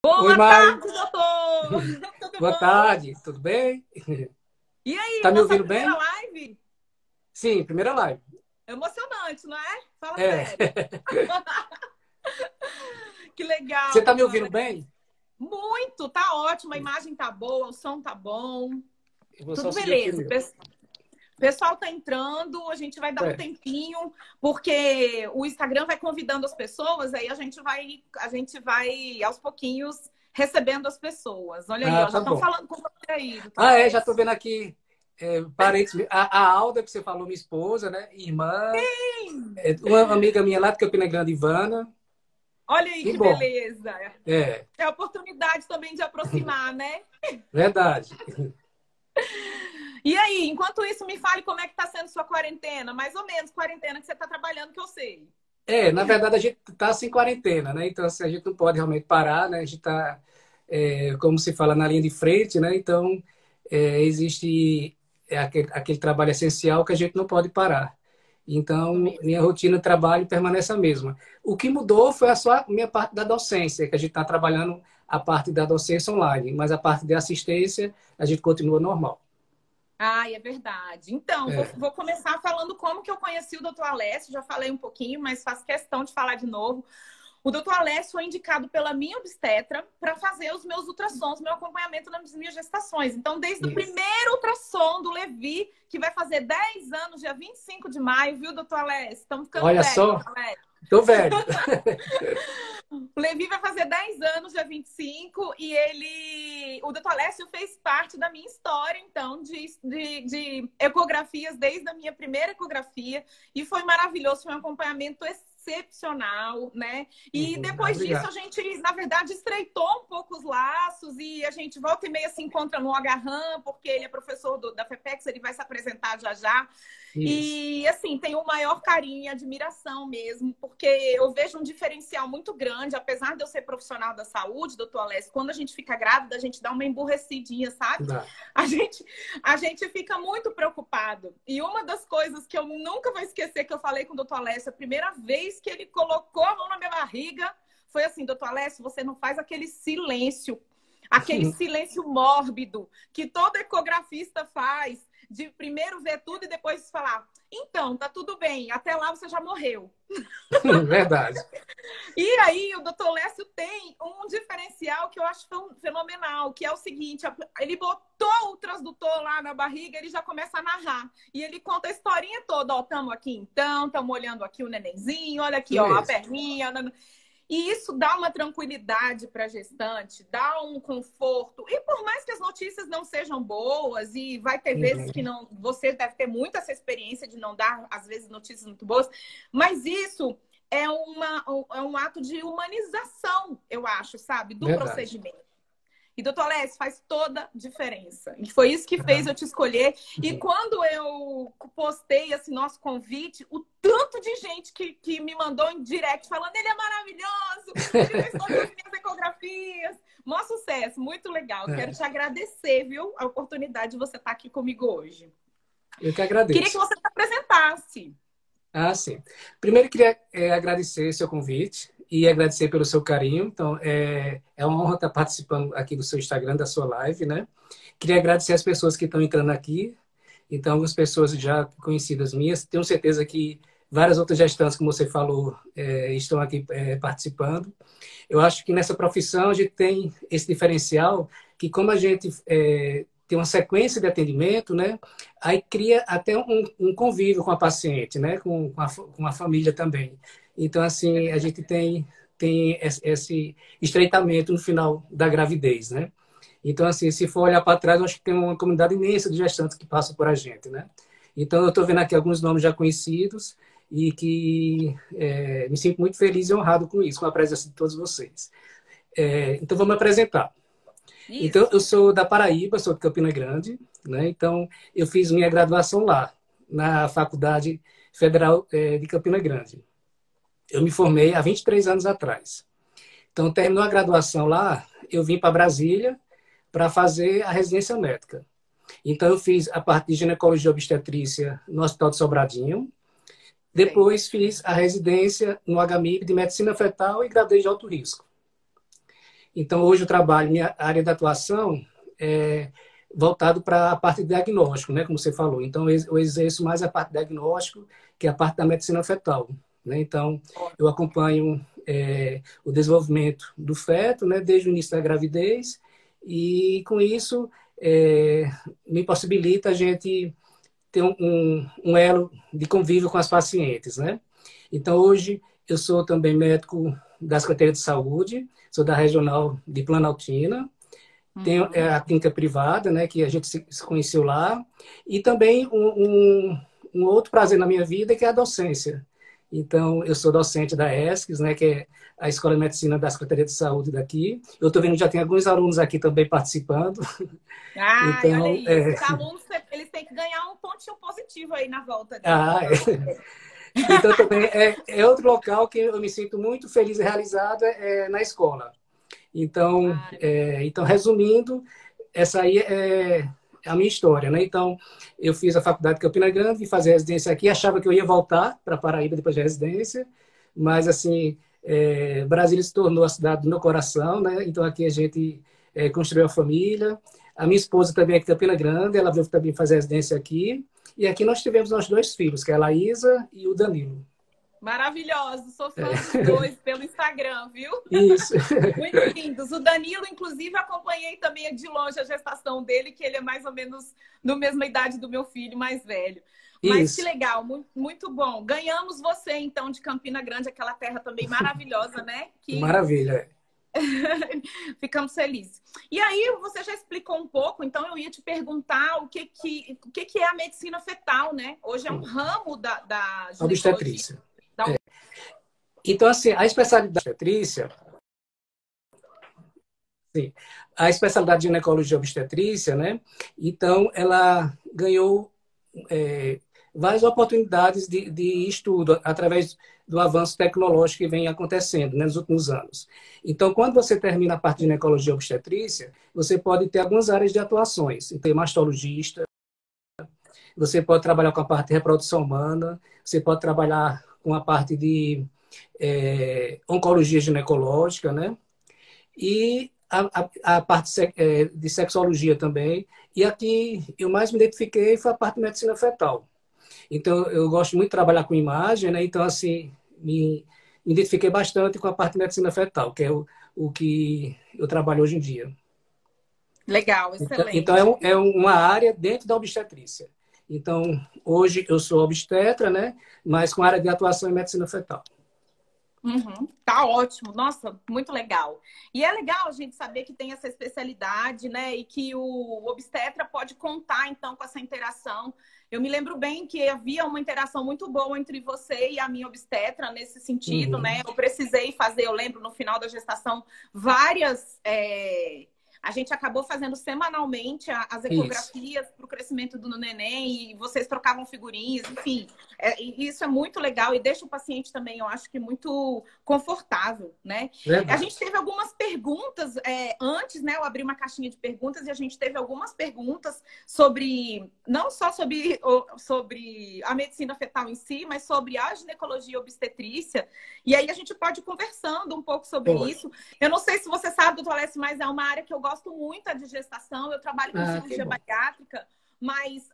Oi, Boa Mari. tarde, doutor! Tudo Boa bom? tarde. Tudo bem? E aí, Tá me nossa ouvindo primeira bem? live? Sim, primeira live. Emocionante, não é? Fala É. sério. Que Você legal, tá me doutor ouvindo Alex. bem? Muito, tá ótimo, a imagem tá boa, o som tá bom, Eu vou só tudo subir aqui beleza. O mesmo. pessoal tá entrando, a gente vai dar um É. tempinho, porque o Instagram vai convidando as pessoas, aí a gente vai aos pouquinhos recebendo as pessoas. Olha aí, Ah, ó, já tá estão bom. falando com você aí, doutor Já tô Alex. vendo aqui parentes. A Alda, que você falou, minha esposa, né? Irmã. Uma amiga minha lá de Campina Grande, Ivana. Olha aí Que que bom. beleza. É, É a oportunidade também de aproximar, né? verdade. E aí, enquanto isso, me fale como é que está sendo sua quarentena. Mais ou menos quarentena que você está trabalhando, que eu sei. Na verdade, a gente tá sem quarentena, né? Então, assim, a gente não pode realmente parar, né? A gente tá, como se fala, na linha de frente, né? Então, existe aquele trabalho essencial que a gente não pode parar. Isso Então, mesmo. minha rotina de trabalho permanece a mesma. O que mudou foi a sua minha parte da docência, que a gente está trabalhando a parte da docência online, mas a parte de assistência a gente continua normal. Ai, é verdade. Então, vou, É, vou começar falando como que eu conheci o Dr. Alessio. Já falei um pouquinho, mas faço questão de falar de novo. O Dr. Alessio foi indicado pela minha obstetra para fazer os meus ultrassons, meu acompanhamento nas minhas gestações. Então, desde o isso. primeiro ultrassom do Levi, que vai fazer 10 anos, dia 25 de maio, viu, doutor Alessio? Estamos ficando Olha velhos, só, doutor Alessio. tô velho. O Levi vai fazer 10 anos, dia 25, e o doutor Alessio fez parte da minha história, então, de ecografias, desde a minha primeira ecografia, e foi maravilhoso, foi um acompanhamento excepcional, né? E depois disso, a Obrigado. gente, na verdade, estreitou um pouco os laços, e a gente volta e meia se encontra no Agarram, porque ele é professor da FEPEX, ele vai se apresentar já já. Isso. E, assim, tenho o maior carinho e admiração mesmo, porque eu vejo um diferencial muito grande, apesar de eu ser profissional da saúde, doutor Alessio, quando a gente fica grávida, a gente dá uma emburrecidinha, sabe? Dá. A gente, a gente fica muito preocupado. E uma das coisas que eu nunca vou esquecer que eu falei com o doutor Alessio, a primeira vez que ele colocou a mão na minha barriga, foi assim, doutor Alessio, você não faz aquele silêncio mórbido que todo ecografista faz, de primeiro ver tudo e depois falar, então, tá tudo bem, até lá você já morreu. Verdade. E aí o doutor Lécio tem um diferencial que eu acho fenomenal, que é o seguinte, ele botou o transdutor lá na barriga, ele já começa a narrar. E ele conta a historinha toda, ó, tamo aqui então, tamo olhando aqui o nenenzinho, olha aqui, Isso ó, a mesmo. perninha. E isso dá uma tranquilidade para a gestante, dá um conforto. E por mais que as notícias não sejam boas, e vai ter vezes que Uhum. não, você deve ter muito essa experiência de não dar, às vezes, notícias muito boas, mas isso é um ato de humanização, eu acho, sabe, do Verdade. procedimento. E, doutor Alessio, faz toda a diferença. E foi isso que fez Ah, eu te escolher. E uhum. quando eu postei esse nosso convite, o tanto de gente que me mandou em direct falando ele é maravilhoso, ele fez todas as minhas ecografias. Mó sucesso, muito legal. Quero É, te agradecer, viu, a oportunidade de você estar aqui comigo hoje. eu que Queria que agradeço. você se apresentasse. Ah, sim. Primeiro, queria agradecer seu convite e agradecer pelo seu carinho. Então, é uma honra estar participando aqui do seu Instagram, da sua live, né? Queria agradecer as pessoas que estão entrando aqui. Então, algumas pessoas já conhecidas minhas. Tenho certeza que várias outras gestantes, como você falou, estão aqui participando. Eu acho que nessa profissão a gente tem esse diferencial que como a gente tem uma sequência de atendimento, né? Aí cria até um convívio com a paciente, né? Com a família também. Então, É assim, a verdade. gente tem esse estreitamento no final da gravidez, né? Então, assim, se for olhar para trás, eu acho que tem uma comunidade imensa de gestantes que passam por a gente, né? Então, eu estou vendo aqui alguns nomes já conhecidos e que me sinto muito feliz e honrado com isso, com a presença de todos vocês. Então, vou me apresentar. Então, eu Isso. sou da Paraíba, sou de Campina Grande, né? Então, eu fiz minha graduação lá, na Faculdade Federal de Campina Grande. Eu me formei há 23 anos atrás. Então, terminou a graduação lá, eu vim para Brasília para fazer a residência médica. Então, eu fiz a parte de ginecologia e obstetrícia no Hospital de Sobradinho. Sei. Depois, fiz a residência no HMIP de medicina fetal e gravidez de alto risco. Então, hoje eu trabalho, minha área de atuação é voltado para a parte de diagnóstico, né, como você falou. Então, eu exerço mais a parte de diagnóstico, que é a parte da medicina fetal, né? Então, eu acompanho o desenvolvimento do feto, né, desde o início da gravidez, e com isso me possibilita a gente ter um elo de convívio com as pacientes, né? Então, hoje, eu sou também médico da Secretaria de Saúde, sou da Regional de Planaltina, tenho a clínica privada, né, que a gente se conheceu lá, e também um outro prazer na minha vida, que é a docência. Então, eu sou docente da ESCS, né, que é a Escola de Medicina da Secretaria de Saúde daqui. Eu estou vendo que já tem alguns alunos aqui também participando. Ai, olha Então, isso. Os alunos, eles têm que ganhar um pontinho positivo aí na volta dele. Então, também é outro local que eu me sinto muito feliz e realizado na escola. Então, resumindo, essa aí é a minha história, né? Então, eu fiz a faculdade de Campina Grande, vim fazer residência aqui, achava que eu ia voltar para Paraíba depois da residência, mas, assim, Brasília se tornou a cidade do meu coração, né? Então, aqui a gente construiu a família. A minha esposa também é de Campina Grande, ela veio também fazer residência aqui. E aqui nós tivemos nossos 2 filhos, que é a Laísa e o Danilo. Maravilhoso, sou fã dos dois pelo Instagram, viu? Isso. Muito lindos. O Danilo, inclusive, acompanhei também de longe a gestação dele, que ele é mais ou menos na mesma idade do meu filho mais velho. Mas que legal, muito, muito bom. Ganhamos você, então, de Campina Grande, aquela terra também maravilhosa, né? Maravilha. Ficamos felizes. E aí, você já explicou um pouco, então eu ia te perguntar o que é a medicina fetal, né? Hoje é um ramo da obstetrícia. Então, assim, a especialidade da obstetrícia, sim, a especialidade de ginecologia e obstetrícia, né? Então, ela ganhou várias oportunidades de estudo através do avanço tecnológico que vem acontecendo, né, nos últimos anos. Então, quando você termina a parte de ginecologia e obstetrícia, você pode ter algumas áreas de atuações. Então, mastologista, você pode trabalhar com a parte de reprodução humana, você pode trabalhar com a parte de oncologia ginecológica, né? E a parte de sexologia também. E aqui eu mais me identifiquei foi a parte de medicina fetal. Então, eu gosto muito de trabalhar com imagem, né? Então, assim, me identifiquei bastante com a parte de medicina fetal, que é o que eu trabalho hoje em dia. Legal, excelente. Então, é uma área dentro da obstetrícia. Então, hoje eu sou obstetra, né? Mas com área de atuação em medicina fetal. Tá ótimo, nossa, muito legal. E é legal a gente saber que tem essa especialidade, né? E que o obstetra pode contar, então, com essa interação. Eu me lembro bem que havia uma interação muito boa entre você e a minha obstetra nesse sentido, né? Eu precisei fazer, eu lembro, no final da gestação, várias... A gente acabou fazendo semanalmente as ecografias para o crescimento do neném e vocês trocavam figurinhas, enfim. Isso é muito legal e deixa o paciente também, eu acho que muito confortável, né? A gente teve algumas perguntas antes, né? Eu abri uma caixinha de perguntas e a gente teve algumas perguntas sobre, não só sobre a medicina fetal em si, mas sobre a ginecologia e obstetrícia. E aí a gente pode ir conversando um pouco sobre isso. Eu não sei se você sabe, doutor Alessio, mas é uma área que eu gosto muito de gestação. Eu trabalho com cirurgia bariátrica, mas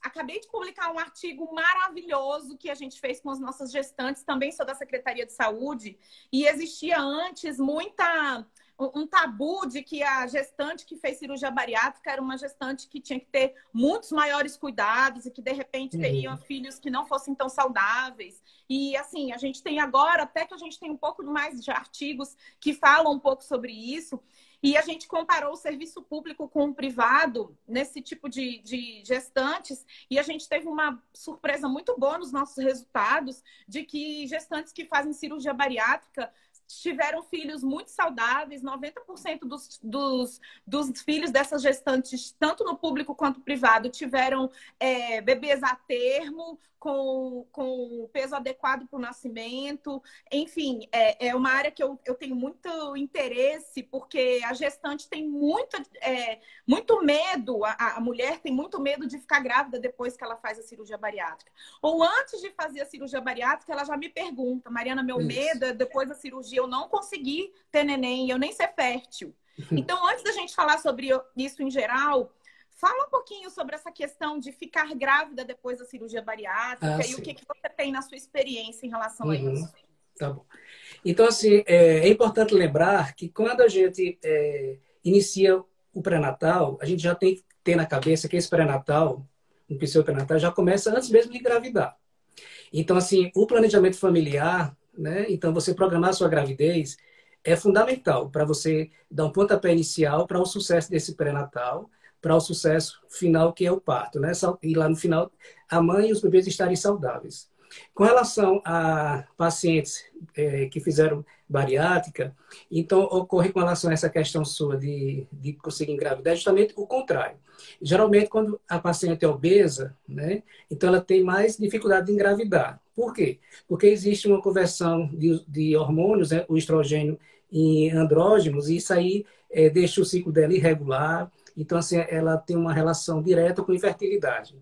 acabei de publicar um artigo maravilhoso que a gente fez com as nossas gestantes. Também sou da Secretaria de Saúde. E existia antes um tabu de que a gestante que fez cirurgia bariátrica era uma gestante que tinha que ter muitos maiores cuidados e que, de repente, teriam filhos que não fossem tão saudáveis. E, assim, a gente tem agora, até que a gente tem um pouco mais de artigos que falam um pouco sobre isso. E a gente comparou o serviço público com o privado nesse tipo de gestantes e a gente teve uma surpresa muito boa nos nossos resultados de que gestantes que fazem cirurgia bariátrica tiveram filhos muito saudáveis, 90% dos filhos dessas gestantes, tanto no público quanto no privado, tiveram bebês a termo, com peso adequado para o nascimento. Enfim, é uma área que eu tenho muito interesse, porque a gestante tem muito medo, a mulher tem muito medo de ficar grávida depois que ela faz a cirurgia bariátrica. Ou antes de fazer a cirurgia bariátrica, ela já me pergunta, Mariana, meu medo é depois da cirurgia de eu não conseguir ter neném, eu nem ser fértil. Então, antes da gente falar sobre isso em geral, fala um pouquinho sobre essa questão de ficar grávida depois da cirurgia bariátrica e o sim. que você tem na sua experiência em relação a Uhum. isso. Tá bom. Então, assim, é importante lembrar que quando a gente inicia o pré-natal, a gente já tem que ter na cabeça que esse pré-natal, o pseudo-pré-natal, já começa antes mesmo de engravidar. Então, assim, o planejamento familiar, né? Então, você programar a sua gravidez é fundamental para você dar um pontapé inicial para o sucesso desse pré-natal, para o sucesso final, que é o parto, né? E lá no final, a mãe e os bebês estarem saudáveis. Com relação a pacientes que fizeram bariátrica, então ocorre com relação a essa questão sua de conseguir engravidar, justamente o contrário. Geralmente, quando a paciente é obesa, né, então ela tem mais dificuldade de engravidar. Por quê? Porque existe uma conversão de hormônios, né, o estrogênio em andrógenos, e isso aí deixa o ciclo dela irregular. Então, assim, ela tem uma relação direta com infertilidade.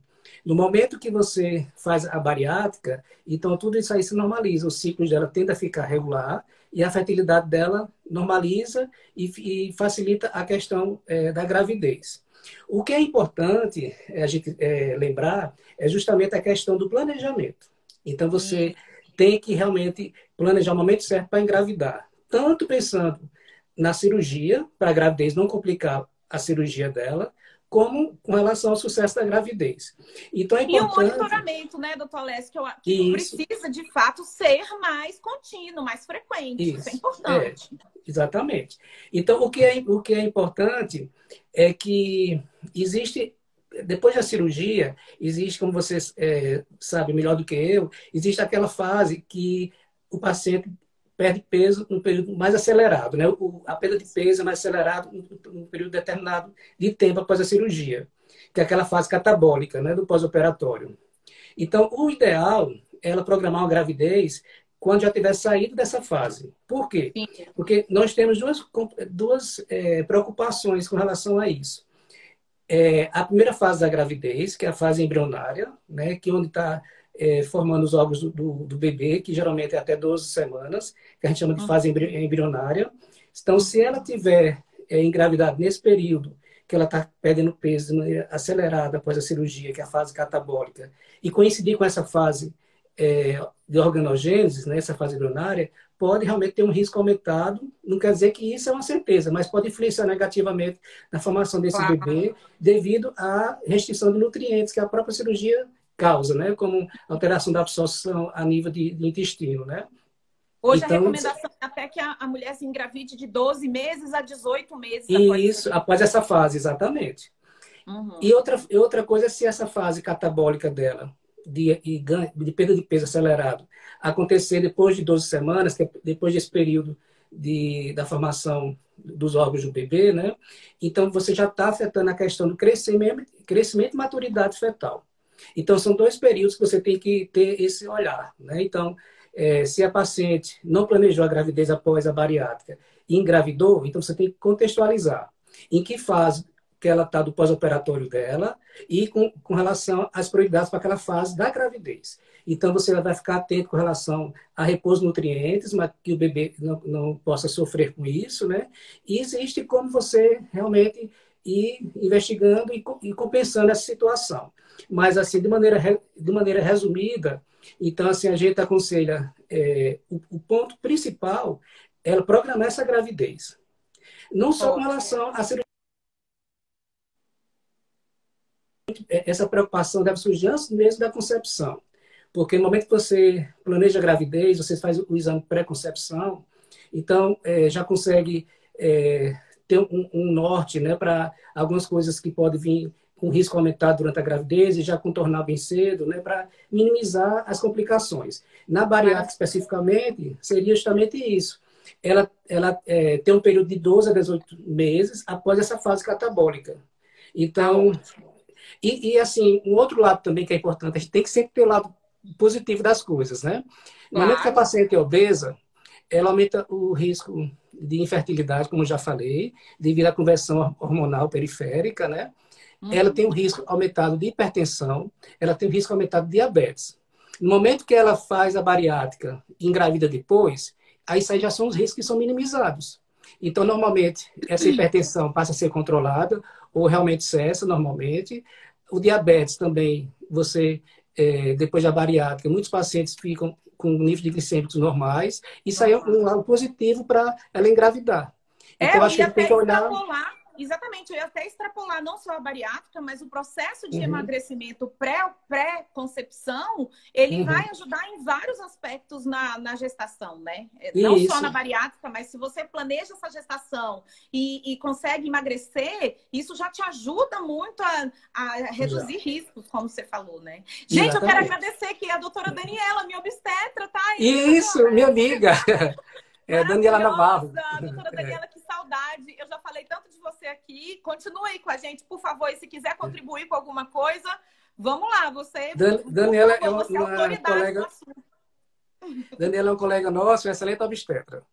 No momento que você faz a bariátrica, então tudo isso aí se normaliza, o ciclo dela tende a ficar regular e a fertilidade dela normaliza e facilita a questão da gravidez. O que é importante a gente lembrar é justamente a questão do planejamento. Então você tem que realmente planejar o momento certo para engravidar, tanto pensando na cirurgia, para a gravidez não complicar a cirurgia dela, como com relação ao sucesso da gravidez. Então é E o importante... monitoramento, né, doutor Alessio, que Isso, precisa, de fato, ser mais contínuo, mais frequente. Isso é isso. importante. Exatamente. Então, o que é importante é que existe, depois da cirurgia, existe, como vocês sabem melhor do que eu, existe aquela fase que o paciente perde peso num período mais acelerado, né? A perda de peso é mais acelerado num período determinado de tempo após a cirurgia, que é aquela fase catabólica, né, do pós-operatório. Então, o ideal é ela programar uma gravidez quando já tiver saído dessa fase. Por quê? Sim. Porque nós temos duas preocupações com relação a isso. A primeira fase da gravidez, que é a fase embrionária, né, que é onde está formando os órgãos do bebê, que geralmente é até 12 semanas, que a gente chama de fase embrionária. Então, se ela tiver engravidado nesse período, que ela está perdendo peso de maneira acelerada após a cirurgia, que é a fase catabólica, e coincidir com essa fase de organogênese, né, essa fase embrionária, pode realmente ter um risco aumentado. Não quer dizer que isso é uma certeza, mas pode influenciar negativamente na formação desse bebê devido à restrição de nutrientes que a própria cirurgia causa, né, como alteração da absorção a nível de intestino, né? Hoje então, a recomendação é até que a mulher se engravide de 12 meses a 18 meses após essa fase, exatamente. Uhum. E outra coisa é se essa fase catabólica dela, de perda de peso acelerado, acontecer depois de 12 semanas, que é depois desse período da formação dos órgãos do bebê, né? Então, você já está afetando a questão do crescimento e maturidade fetal. Então, são dois períodos que você tem que ter esse olhar, né? Então, se a paciente não planejou a gravidez após a bariátrica e engravidou, então você tem que contextualizar em que fase que ela está do pós-operatório dela e com relação às prioridades para aquela fase da gravidez. Então, você vai ficar atento com relação a repouso de nutrientes, mas que o bebê não possa sofrer com isso, né? E existe como você realmente ir investigando e compensando essa situação. Mas, assim, de maneira resumida, então, assim, a gente aconselha o ponto principal é programar essa gravidez. Não só com relação à cirurgia. Essa preocupação deve surgir antes mesmo da concepção. Porque no momento que você planeja a gravidez, você faz o exame pré-concepção, então já consegue ter um norte, né, para algumas coisas que podem vir com risco aumentado durante a gravidez e já contornar bem cedo, né, para minimizar as complicações. Na bariátrica, especificamente, seria justamente isso. Ela tem um período de 12 a 18 meses após essa fase catabólica. Então, e assim, um outro lado também que é importante, a gente tem que sempre ter o lado positivo das coisas, né? No momento que a paciente é obesa, ela aumenta o risco de infertilidade, como eu já falei, devido à conversão hormonal periférica, né? Ela tem um risco aumentado de hipertensão, ela tem um risco aumentado de diabetes. No momento que ela faz a bariátrica e engravida depois, aí isso aí já são os riscos que são minimizados. Então, normalmente, essa hipertensão passa a ser controlada, ou realmente cessa normalmente. O diabetes também, depois da bariátrica, muitos pacientes ficam com nível de glicêmicos normais. Isso aí é algo positivo para ela engravidar. Então, Eu acho que ia a gente tem até que olhar... extrapolar, exatamente, eu ia até extrapolar não só a bariátrica, mas o processo de Uhum, emagrecimento pré-concepção, ele uhum. vai ajudar em vários aspectos na gestação, né? Não só na Isso, bariátrica, mas se você planeja essa gestação e consegue emagrecer, isso já te ajuda muito a já. reduzir riscos, como você falou, né? Gente, eu quero Exatamente. agradecer aqui a doutora Daniela, minha obstetra, tá aí, Isso, minha amiga. É Daniela Navarro. maravilhosa, doutora É. Daniela, que saudade. Eu já falei tanto de você aqui. Continue aí com a gente, por favor. E se quiser contribuir com alguma coisa, vamos lá. Você, por Daniela é favor, você é uma autoridade no colega, assunto. Daniela é um colega nosso, um excelente obstetra.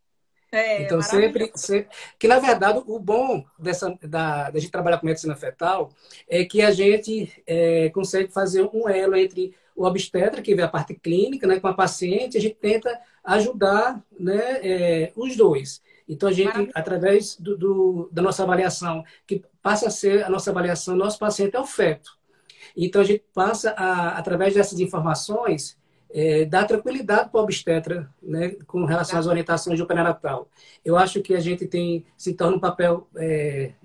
É, Então, maravilhoso. que na verdade, o bom da gente trabalhar com medicina fetal é que a gente consegue fazer um elo entre o obstetra, que vê a parte clínica, né, com a paciente, a gente tenta ajudar, né, os dois. Então, a gente, Maravilhoso. através da nossa avaliação, que passa a ser a nossa avaliação, nosso paciente é o feto. Então, a gente passa, através dessas informações, dar tranquilidade para o obstetra, né, com relação às orientações do pré-natal. Eu acho que a gente se torna um papel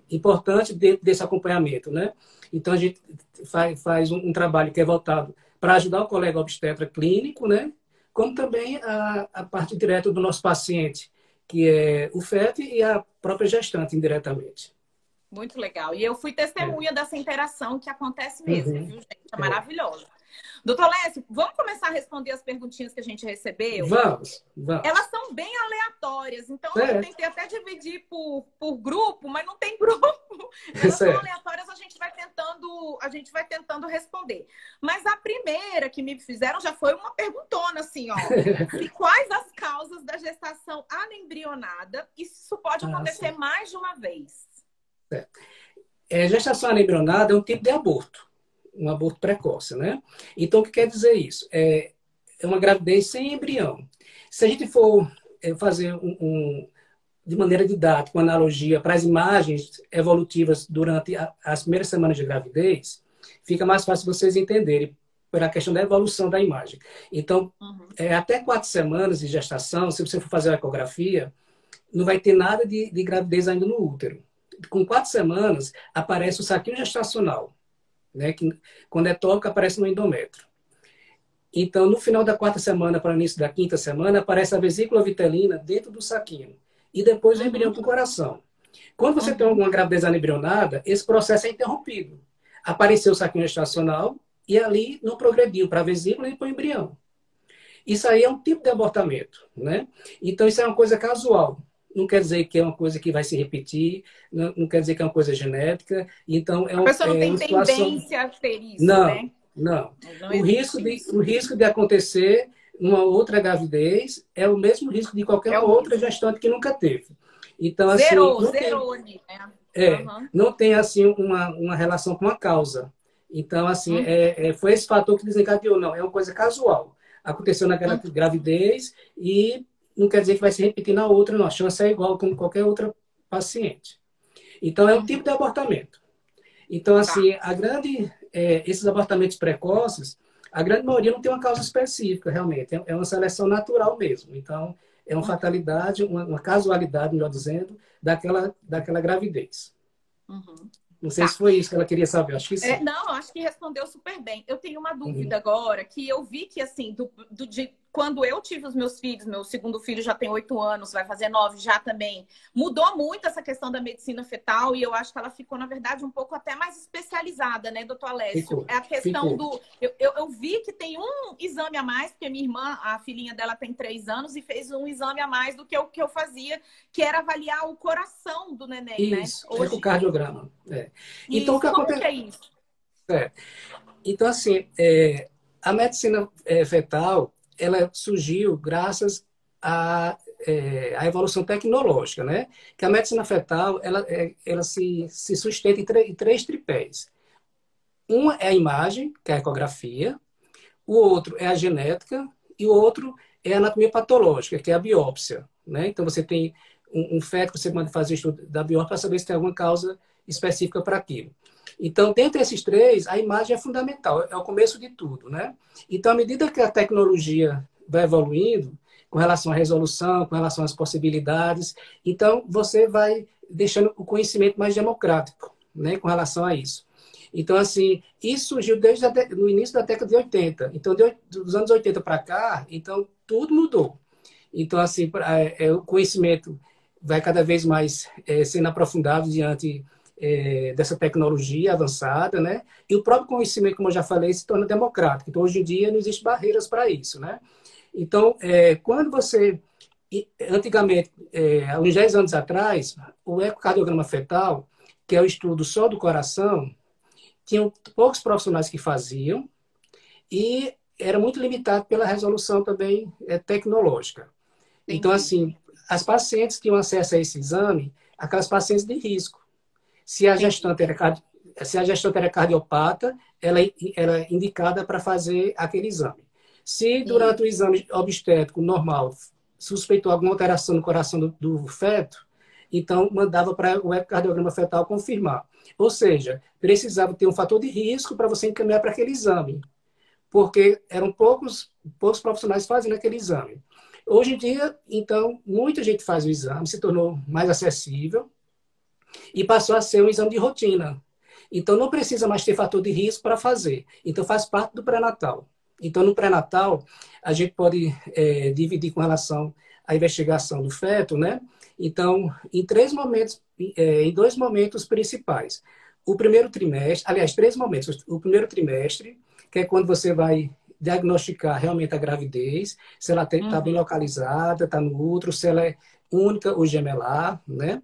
importante dentro desse acompanhamento, né? Então, a gente faz um trabalho que é voltado para ajudar o colega obstetra clínico, né? Como também a parte direta do nosso paciente, que é o feto e a própria gestante, indiretamente. Muito legal. E eu fui É. testemunha dessa interação que acontece mesmo, Uhum. viu, gente? É É. maravilhoso. Doutor Lécio, vamos começar a responder as perguntinhas que a gente recebeu? Vamos, Elas vamos. são bem aleatórias, então eu Certo, tentei até dividir por grupo, mas não tem grupo. Elas são certo. aleatórias, a gente vai tentando responder. Mas a primeira que me fizeram já foi uma perguntona assim, ó. Quais as causas da gestação anembrionada? E se isso pode Ah, acontecer sim. mais de uma vez? Gestação anembrionada é um tipo de aborto, um aborto precoce, né? Então, o que quer dizer isso? É uma gravidez sem embrião. Se a gente for fazer de maneira didática, uma analogia para as imagens evolutivas durante as primeiras semanas de gravidez, fica mais fácil vocês entenderem pela questão da evolução da imagem. Então, Uhum. até 4 semanas de gestação, se você for fazer uma ecografia, não vai ter nada de gravidez ainda no útero. Com 4 semanas, aparece o saquinho gestacional, né? Que, quando é tópico, aparece no endométrio. Então, no final da 4 semana para o início da 5ª semana, aparece a vesícula vitelina dentro do saquinho. E depois o embrião Uhum. com o coração. Quando você tem Uhum. alguma gravidez anembrionada, esse processo é interrompido. Apareceu o saquinho gestacional e ali não progrediu para a vesícula e para o embrião. Isso aí é um tipo de abortamento, né? Então, isso é uma coisa casual. Não quer dizer que é uma coisa que vai se repetir, não quer dizer que é uma coisa genética. Então, A pessoa não é tem uma situação... tendência a ter isso, Não, né? não. Não O risco existe de, isso. o risco de acontecer uma outra gravidez é o mesmo risco de qualquer É o outra mesmo. gestante que nunca teve. Então, assim, Zerou, zerou ali, né? é, Uhum. não tem assim uma relação com a causa. Então, assim, Uhum. foi esse fator que desencadeou, não. É uma coisa casual. Aconteceu naquela Uhum. gravidez e não quer dizer que vai se repetir na outra, não. A chance é igual com qualquer outra paciente. Então, é um tipo Uhum. de abortamento. Então, Tá. assim, esses abortamentos precoces, a grande maioria não tem uma causa específica, realmente. É uma seleção natural mesmo. Então, é uma Uhum. fatalidade, uma casualidade, melhor dizendo, daquela gravidez. Uhum. Não sei se Tá. foi isso que ela queria saber, acho que sim. Não, acho que respondeu super bem. Eu tenho uma dúvida Uhum. agora, que eu vi que, assim, quando eu tive os meus filhos, meu segundo filho já tem 8 anos, vai fazer 9 já também, mudou muito essa questão da medicina fetal e eu acho que ela ficou, na verdade, um pouco até mais especializada, né, doutor Alessio? Ficou, É a questão ficou. do... Eu vi que tem um exame a mais, porque minha irmã, a filhinha dela tem 3 anos e fez um exame a mais do que que eu fazia, que era avaliar o coração do neném, né? Isso, Hoje, ecocardiograma. Então, o isso. que Como que é acontece? isso? É, então, assim, a medicina fetal, ela surgiu graças à evolução tecnológica, né? Que a medicina fetal, ela se sustenta em três tripés. Um é a imagem, que é a ecografia, o outro é a genética e o outro é a anatomia patológica, que é a biópsia, né? Então, você tem um feto que você manda fazer o estudo da biópsia para saber se tem alguma causa específica para aquilo. Então, dentre esses três, a imagem é fundamental, é o começo de tudo, né? Então, à medida que a tecnologia vai evoluindo, com relação à resolução, com relação às possibilidades, então você vai deixando o conhecimento mais democrático, né, com relação a isso. Então, assim, isso surgiu desde o início da década de 80. Então, dos anos 80 para cá, então, tudo mudou. Então, assim, o conhecimento vai cada vez mais sendo aprofundado diante dessa tecnologia avançada, né? E o próprio conhecimento, como eu já falei, se torna democrático. Então, hoje em dia, não existe barreiras para isso, né? Então, quando você... Antigamente, há uns 10 anos atrás, o ecocardiograma fetal, que é o estudo só do coração, tinham poucos profissionais que faziam e era muito limitado pela resolução também tecnológica. Então, Entendi. assim, as pacientes tinham acesso a esse exame, aquelas pacientes de risco. Se a Entendi. gestante era cardiopata, ela era indicada para fazer aquele exame. Se durante o exame obstétrico normal suspeitou alguma alteração no coração do feto, então mandava para o ecocardiograma fetal confirmar. Ou seja, precisava ter um fator de risco para você encaminhar para aquele exame, porque eram poucos profissionais fazendo aquele exame. Hoje em dia, então, muita gente faz o exame, se tornou mais acessível e passou a ser um exame de rotina. Então, não precisa mais ter fator de risco para fazer. Então, faz parte do pré-natal. Então, no pré-natal, a gente pode dividir com relação à investigação do feto, né? Então, em dois momentos principais. O primeiro trimestre, aliás, 3 momentos. O primeiro trimestre, que é quando você vai diagnosticar realmente a gravidez, se ela está bem localizada, está no útero, se ela é única ou gemelar, né?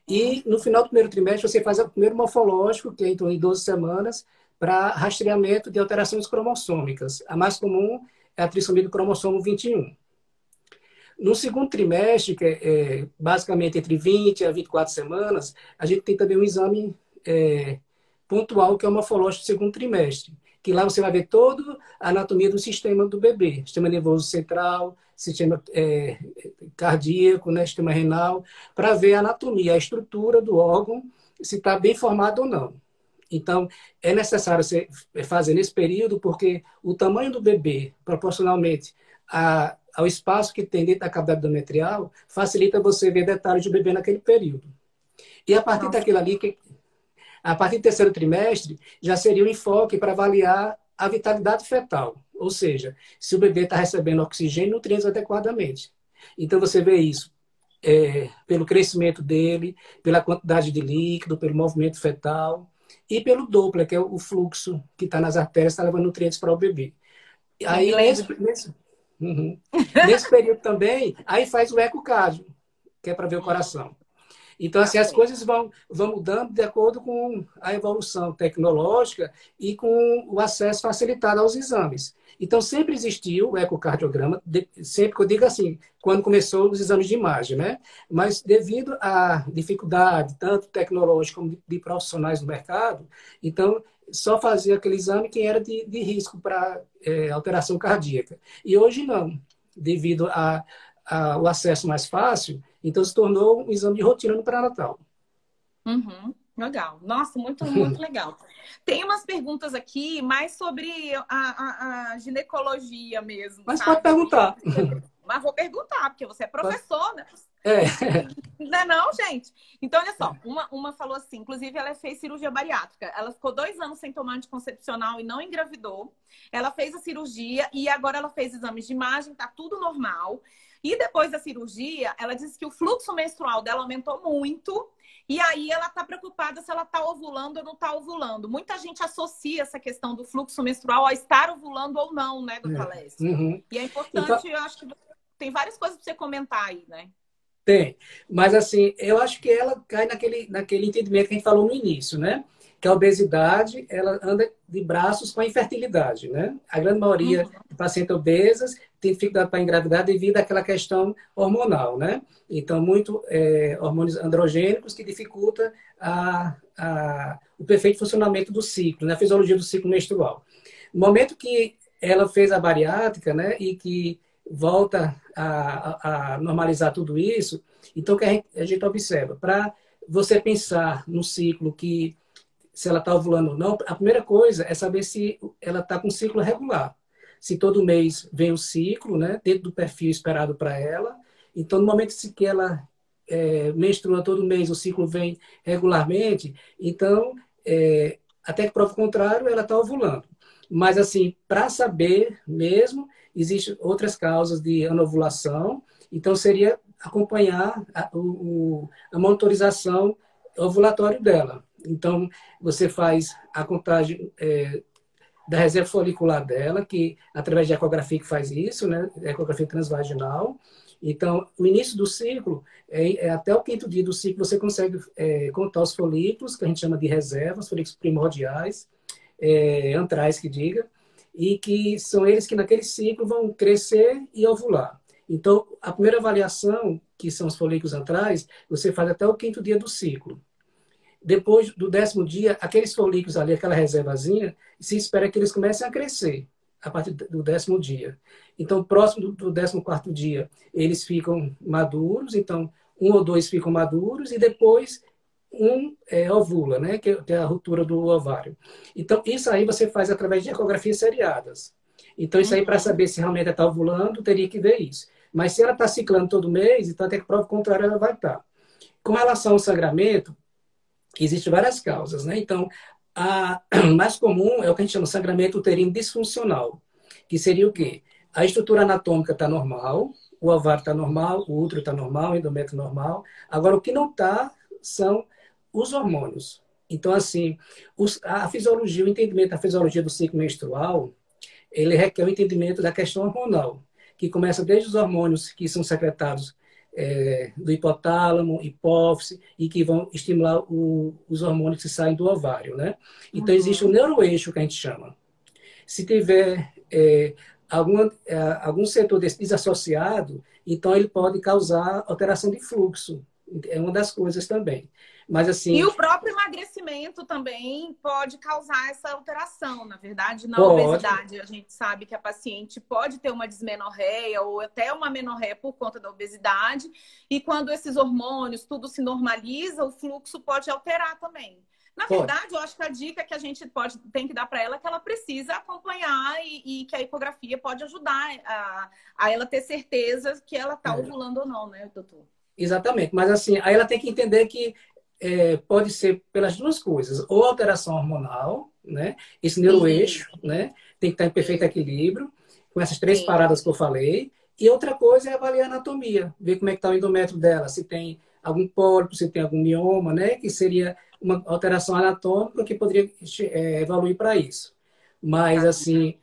E no final do primeiro trimestre, você faz o primeiro morfológico, que é em torno de 12 semanas, para rastreamento de alterações cromossômicas. A mais comum é a trissomia do cromossomo 21. No segundo trimestre, que é basicamente entre 20 a 24 semanas, a gente tem também um exame pontual, que é o morfológico do segundo trimestre, que lá você vai ver toda a anatomia do sistema do bebê, sistema nervoso central, sistema cardíaco, né, sistema renal, para ver a anatomia, a estrutura do órgão, se está bem formado ou não. Então, é necessário você fazer nesse período, porque o tamanho do bebê, proporcionalmente ao espaço que tem dentro da cavidade endometrial, facilita você ver detalhes do bebê naquele período. E a partir daquilo ali, a partir do terceiro trimestre, já seria o enfoque para avaliar a vitalidade fetal. Ou seja, se o bebê está recebendo oxigênio e nutrientes adequadamente. Então, você vê isso pelo crescimento dele, pela quantidade de líquido, pelo movimento fetal e pelo Doppler, que é o fluxo que está nas artérias, está levando nutrientes para o bebê. Aí, nesse período também, aí faz o ecocardio, que é para ver o coração. Então, assim, as coisas vão mudando de acordo com a evolução tecnológica e com o acesso facilitado aos exames. Então, sempre existiu o ecocardiograma, sempre que eu digo assim, quando começou os exames de imagem, né? Mas devido à dificuldade, tanto tecnológica como de profissionais no mercado, então, só fazia aquele exame quem era de risco para alteração cardíaca. E hoje não, devido ao acesso mais fácil, então se tornou um exame de rotina no pré-natal. Legal. Nossa, muito, muito legal. Tem umas perguntas aqui mais sobre a ginecologia mesmo. Mas sabe? pode perguntar. Mas vou perguntar, porque você é professor, né? Não é não, gente? Então, olha só. Uma falou assim, inclusive ela fez cirurgia bariátrica. Ela ficou 2 anos sem tomar anticoncepcional e não engravidou. Ela fez a cirurgia e agora ela fez exames de imagem, tá tudo normal. E depois da cirurgia, ela disse que o fluxo menstrual dela aumentou muito. E aí ela tá preocupada se ela tá ovulando ou não tá ovulando. Muita gente associa essa questão do fluxo menstrual a estar ovulando ou não, né, doutora Alessia? E é importante, eu acho que tem várias coisas para você comentar aí, né? Tem. Mas, assim, eu acho que ela cai naquele entendimento que a gente falou no início, né? Que a obesidade, ela anda de braços com a infertilidade, né? A grande maioria de pacientes obesas tem dificuldade para engravidar devido àquela questão hormonal, né? Então, muito hormônios androgênicos que dificulta o perfeito funcionamento do ciclo, né? A fisiologia do ciclo menstrual. No momento que ela fez a bariátrica, né? E que volta a normalizar tudo isso. Então, o que a gente observa? Para você pensar no ciclo que, se ela está ovulando ou não, a primeira coisa é saber se ela está com um ciclo regular. Se todo mês vem o ciclo, né, dentro do perfil esperado para ela. Então, no momento que ela menstrua todo mês, o ciclo vem regularmente, então, até que prova o contrário, ela está ovulando. Mas, assim, para saber mesmo, existem outras causas de anovulação, então seria acompanhar a monitorização ovulatória dela. Então, você faz a contagem da reserva folicular dela, que através de ecografia que faz isso, né? Ecografia transvaginal. Então, o início do ciclo, até o 5º dia do ciclo, você consegue contar os folículos, que a gente chama de reservas, folículos primordiais, antrais que diga, e que são eles que naquele ciclo vão crescer e ovular. Então, a primeira avaliação, que são os folículos antrais, você faz até o 5º dia do ciclo. Depois do 10º dia, aqueles folículos ali, aquela reservazinha, se espera que eles comecem a crescer a partir do 10º dia. Então, próximo do 14º dia, eles ficam maduros, então, 1 ou 2 ficam maduros e depois ovula, né? Que é a ruptura do ovário. Então, isso aí você faz através de ecografias seriadas. Então, isso aí, para saber se realmente ela está ovulando, teria que ver isso. Mas se ela está ciclando todo mês, então até que prova o contrário ela vai estar. Com relação ao sangramento, existem várias causas, né? Então, a mais comum é o que a gente chama de sangramento uterino disfuncional, que seria o quê? A estrutura anatômica está normal, o ovário está normal, o útero está normal, o endométrio normal. Agora, o que não está são os hormônios. Então, assim, a fisiologia, o entendimento da fisiologia do ciclo menstrual, ele requer o entendimento da questão hormonal, que começa desde os hormônios que são secretados do hipotálamo, hipófise, e que vão estimular os hormônios que saem do ovário, né? Então, existe o neuroeixo, que a gente chama. Se tiver algum setor desse desassociado, então ele pode causar alteração de fluxo. É uma das coisas também. Mas, assim, e o próprio emagrecimento também pode causar essa alteração, na verdade, na pode. Obesidade. A gente sabe que a paciente pode ter uma dismenorreia ou até uma menorreia por conta da obesidade. E quando esses hormônios, tudo se normaliza, o fluxo pode alterar também. Na verdade, eu acho que a dica que a gente tem que dar para ela é que ela precisa acompanhar e que a ecografia pode ajudar a ela ter certeza que ela está ovulando ou não, né, doutor? Exatamente. Mas, assim, aí ela tem que entender que pode ser pelas duas coisas, ou alteração hormonal, né? Esse neuroeixo, né? Tem que estar em perfeito equilíbrio, com essas 3 paradas que eu falei. E outra coisa é avaliar a anatomia, ver como é que está o endométrio dela, se tem algum pólipo, se tem algum mioma, né? Que seria uma alteração anatômica que poderia evoluir para isso. Mas, assim,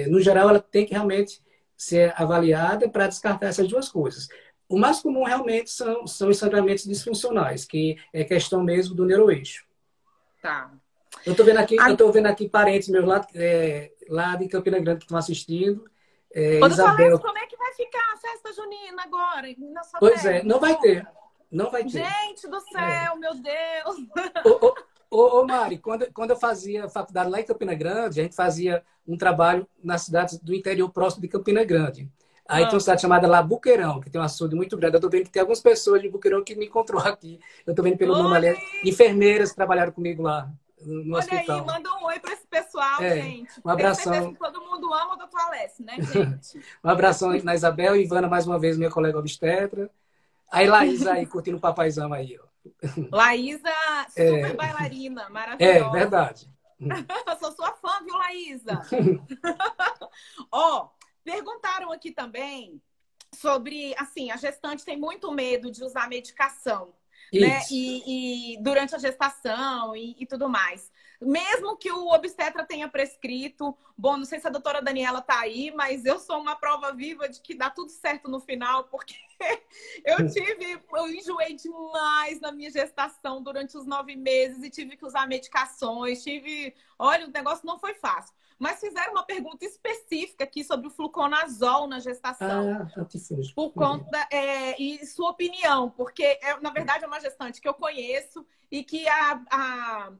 no geral, ela tem que realmente ser avaliada para descartar essas duas coisas. O mais comum realmente são os sangramentos disfuncionais, que é questão mesmo do neuroeixo. Tá. Eu estou vendo aqui parentes meus lá de Campina Grande que estão assistindo. Isabel, como é que vai ficar a festa junina agora? Na sua terra? Não vai ter. Não vai ter. Gente do céu, meu Deus! Ô Mari, quando eu fazia faculdade lá em Campina Grande, a gente fazia um trabalho nas cidades do interior próximo de Campina Grande. Aí tem uma cidade chamada lá Buqueirão, que tem um açude muito grande. Eu tô vendo que tem algumas pessoas de Buqueirão que me encontrou aqui. Eu tô vendo pelo nome ali. Enfermeiras que trabalharam comigo lá no hospital. Olha aí, manda um oi para esse pessoal, gente. Um abração. Que todo mundo ama o doutor Alessio, né, gente? Um abração na Isabel e Ivana, mais uma vez, minha colega obstetra. Aí Laísa aí, curtindo o papaizão aí, ó. Laísa, super bailarina, maravilhosa. Verdade. Eu sou sua fã, viu, Laísa? Perguntaram aqui também sobre, assim, a gestante tem muito medo de usar medicação, né? E durante a gestação e tudo mais. Mesmo que o obstetra tenha prescrito, bom, não sei se a doutora Daniela tá aí, mas eu sou uma prova viva de que dá tudo certo no final, porque eu enjoei demais na minha gestação durante os 9 meses e tive que usar medicações, olha, o negócio não foi fácil. Mas fizeram uma pergunta específica aqui sobre o fluconazol na gestação. Por conta, e sua opinião, porque, na verdade, é uma gestante que eu conheço e que a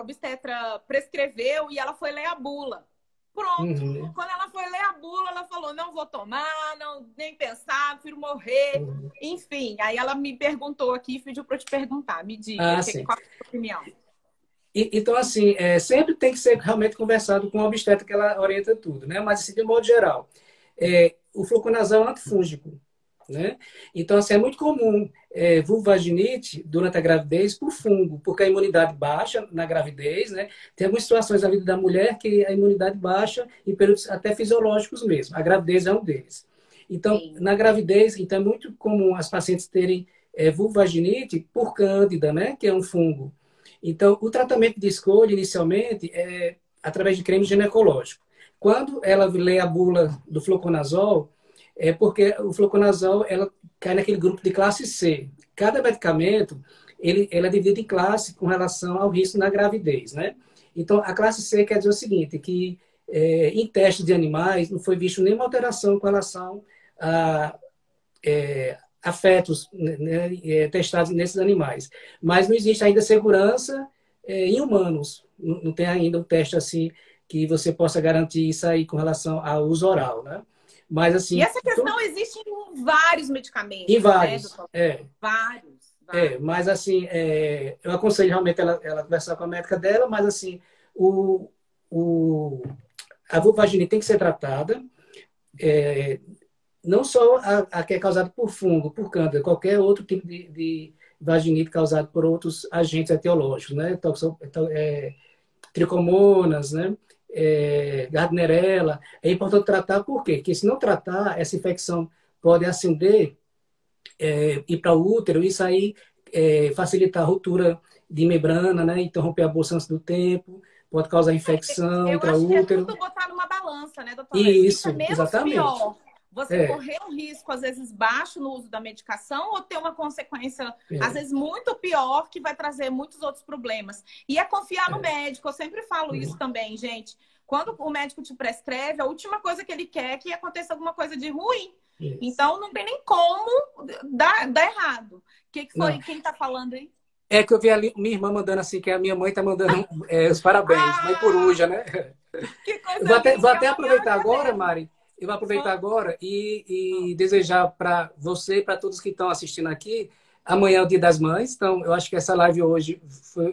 obstetra prescreveu e ela foi ler a bula. Pronto. Uhum. Quando ela foi ler a bula, ela falou: não vou tomar, não, nem pensar, prefiro morrer. Uhum. Enfim, aí ela me perguntou aqui, pediu para eu te perguntar. Me diga, Ah, sim. qual é a sua opinião? Então, assim, sempre tem que ser realmente conversado com o obstetra que ela orienta tudo, né? Mas, assim, de modo geral, o fluconazol é um antifúngico, né? Então, assim, é muito comum vulvovaginite durante a gravidez por fungo, porque a imunidade baixa na gravidez, né? Tem algumas situações na vida da mulher que a imunidade baixa em períodos até fisiológicos mesmo. A gravidez é um deles. Então, Sim. na gravidez, então, é muito comum as pacientes terem vulvovaginite por cândida, né? Que é um fungo. Então, o tratamento de escolha, inicialmente, é através de creme ginecológico. Quando ela lê a bula do fluconazol, é porque o fluconazol ela cai naquele grupo de classe C. Cada medicamento ele é dividido em classe com relação ao risco na gravidez, né? Então, a classe C quer dizer o seguinte, que em testes de animais não foi visto nenhuma alteração com relação a afetos, né, testados nesses animais. Mas não existe ainda segurança em humanos. Não tem ainda um teste assim que você possa garantir isso aí com relação ao uso oral, né? Mas E assim, essa questão existe em vários em medicamentos, né, vários, doutor? Vários, mas vários. assim, eu aconselho realmente ela conversar com a médica dela, mas assim, o, o, a vulvovaginite tem que ser tratada, é, não só a que é causada por fungo, por cândida, qualquer outro tipo de vaginite causado por outros agentes etiológicos, né? Tricomonas, né? Gardnerella. É importante tratar por quê? Porque se não tratar, essa infecção pode ascender, ir para o útero, isso aí facilitar a ruptura de membrana, né? Interromper a bolsa antes do tempo, pode causar infecção Eu acho que é intraútero. tudo botar numa balança, né, doutor Alessio? Isso é Isso, menos exatamente. pior você É, correr um risco, às vezes, baixo no uso da medicação ou ter uma consequência, às é, vezes, muito pior que vai trazer muitos outros problemas. E é confiar no é. médico. Eu sempre falo isso também, gente. Quando o médico te prescreve, a última coisa que ele quer é que aconteça alguma coisa de ruim. Isso. Então, não tem nem como dar errado. O que Não, foi? Quem tá falando aí? é que eu vi ali minha irmã mandando assim, que a minha mãe tá mandando os parabéns, mãe Ah, coruja, né? que Eu coisa vou linda! E até amanhã é o aproveitar dia agora, dele. Mari, eu vou aproveitar Ah, agora ah. e desejar para você e para todos que estão assistindo aqui, amanhã é o Dia das Mães, então eu acho que essa live hoje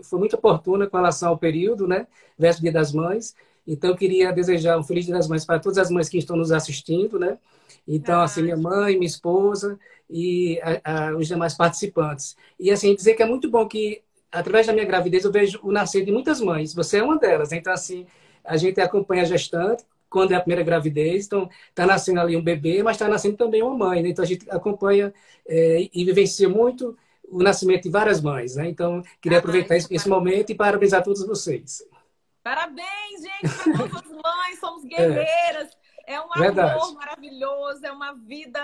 foi muito oportuna com relação ao período, né? Verso Dia das Mães. Então eu queria desejar um Feliz Dia das Mães para todas as mães que estão nos assistindo, né? Então, assim, Ah, minha mãe, minha esposa e os demais participantes. E assim, dizer que é muito bom que, através da minha gravidez, eu vejo o nascer de muitas mães. Você é uma delas. Então, assim, a gente acompanha a gestante quando é a primeira gravidez. Então, está nascendo ali um bebê, mas está nascendo também uma mãe, né? Então, a gente acompanha e vivencia muito o nascimento de várias mães, né? Então, queria aproveitar isso é esse momento e maravilhoso. parabenizar todos vocês. Parabéns, gente, para todas as mães, somos É, guerreiras. É um amor verdade. maravilhoso, é uma vida,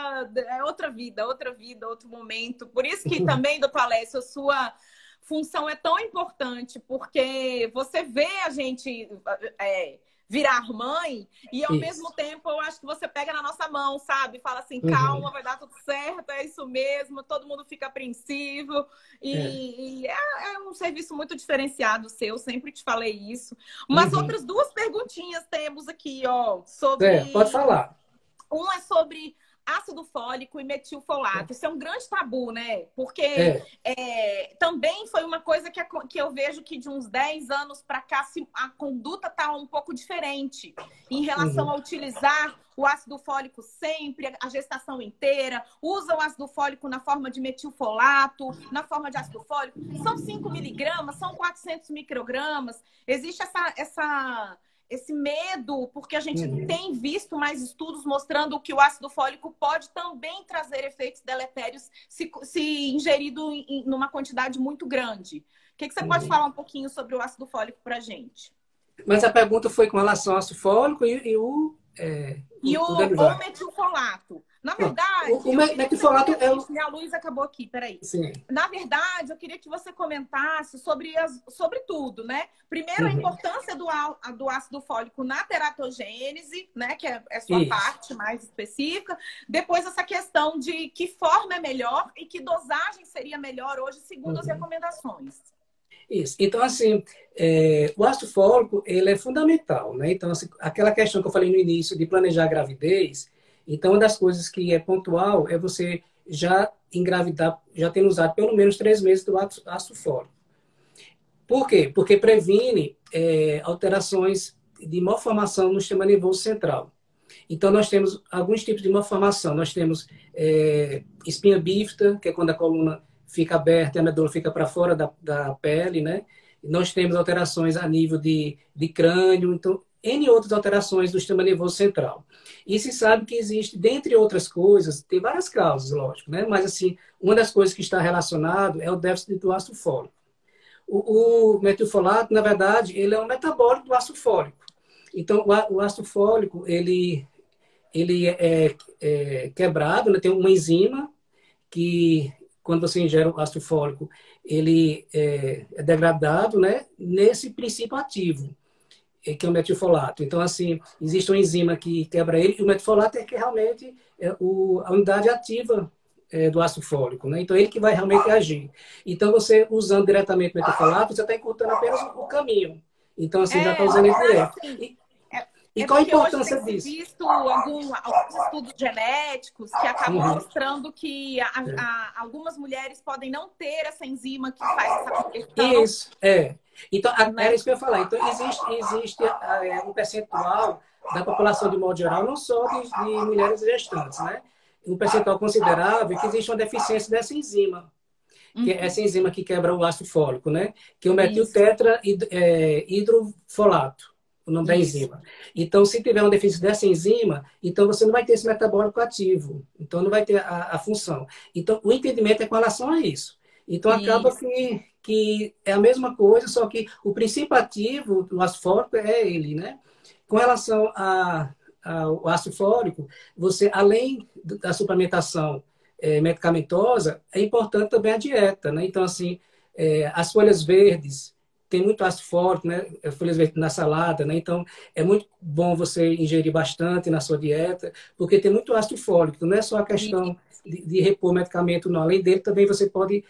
é outra vida, outro momento. Por isso que também, doutor Alessio, a sua função é tão importante, porque você vê a gente virar mãe e, ao mesmo Isso. tempo, eu acho que você pega na nossa mão, sabe? Fala assim, Uhum. calma, vai dar tudo certo, é isso mesmo, todo mundo fica apreensivo. É. E é um serviço muito diferenciado seu, sempre te falei isso. Umas Uhum. outras duas perguntinhas temos aqui, ó, Pode sobre. falar. Um é sobre ácido fólico e metilfolato. Isso é um grande tabu, né? Porque É. também foi uma coisa que eu vejo que de uns 10 anos para cá a conduta está um pouco diferente em relação Uhum. a utilizar o ácido fólico sempre, a gestação inteira, usa o ácido fólico na forma de metilfolato, na forma de ácido fólico. São 5 miligramas, são 400 microgramas. Existe esse medo, porque a gente Uhum. tem visto mais estudos mostrando que o ácido fólico pode também trazer efeitos deletérios se ingerido numa quantidade muito grande. O que você pode Uhum. falar um pouquinho sobre o ácido fólico para a gente? Mas a pergunta foi com relação ao ácido fólico E o o derivado. metilfolato. Na Pronto. verdade, O eu queria que você metfolato é o. comentasse. Minha luz acabou aqui, peraí. Sim. Na verdade, eu queria que você comentasse sobre tudo, né? Primeiro, a Uhum. importância do ácido fólico na teratogênese, né? Que é a sua Isso. parte mais específica. Depois, essa questão de que forma é melhor e que dosagem seria melhor hoje, segundo as Uhum. recomendações. Isso. Então, assim, O ácido fólico, ele é fundamental, né? Então, assim, aquela questão que eu falei no início de planejar a gravidez, então, uma das coisas que é pontual é você já engravidar, já tendo usado pelo menos 3 meses do ácido fólico. Por quê? Porque previne alterações de malformação no sistema nervoso central. Então, nós temos alguns tipos de malformação. Nós temos espinha bífida, que é quando a coluna fica aberta e a medula fica para fora da pele, né? Nós temos alterações a nível de crânio, então, N outras alterações do sistema nervoso central. E se sabe que existe, dentre outras coisas, tem várias causas, lógico, né? Mas, assim, uma das coisas que está relacionado é o déficit do ácido fólico. O metilfolato, na verdade, ele é um metabólito do ácido fólico. Então, o ácido fólico, ele é quebrado, né? Tem uma enzima que, quando você ingere o ácido fólico, ele é degradado, né? Nesse princípio ativo, que é o metilfolato. Então, assim, existe uma enzima que quebra ele, e o metilfolato é que realmente a unidade ativa do ácido fólico, né? Então, ele que vai realmente agir. Então, você usando diretamente o metilfolato, você está encurtando apenas o caminho. Então, assim, já está usando ele direto. Assim, E qual a porque hoje importância tem se disso? visto alguns estudos genéticos que acabam mostrando que algumas mulheres podem não ter essa enzima que faz essa conversão. Isso, Então, era isso que eu ia falar. Então, existe um percentual da população, de modo geral, não só de mulheres gestantes, né? Um percentual considerável que existe uma deficiência dessa enzima, que é essa enzima que quebra o ácido fólico, né? Que é o metiltetra hidrofolato, o nome da enzima. Então, se tiver uma deficiência dessa enzima, então você não vai ter esse metabólico ativo. Então, não vai ter a função. Então, o entendimento é com relação a isso. Então, acaba que é a mesma coisa, só que o princípio ativo do ácido fólico é ele, né? Com relação ao ácido fólico, você, além da suplementação medicamentosa, é importante também a dieta, né? Então, assim, as folhas verdes, tem muito ácido fólico, né? Folhas verdes na salada, né? Então, é muito bom você ingerir bastante na sua dieta, porque tem muito ácido fólico. Então, não é só a questão de repor medicamento, não. Além dele, também você pode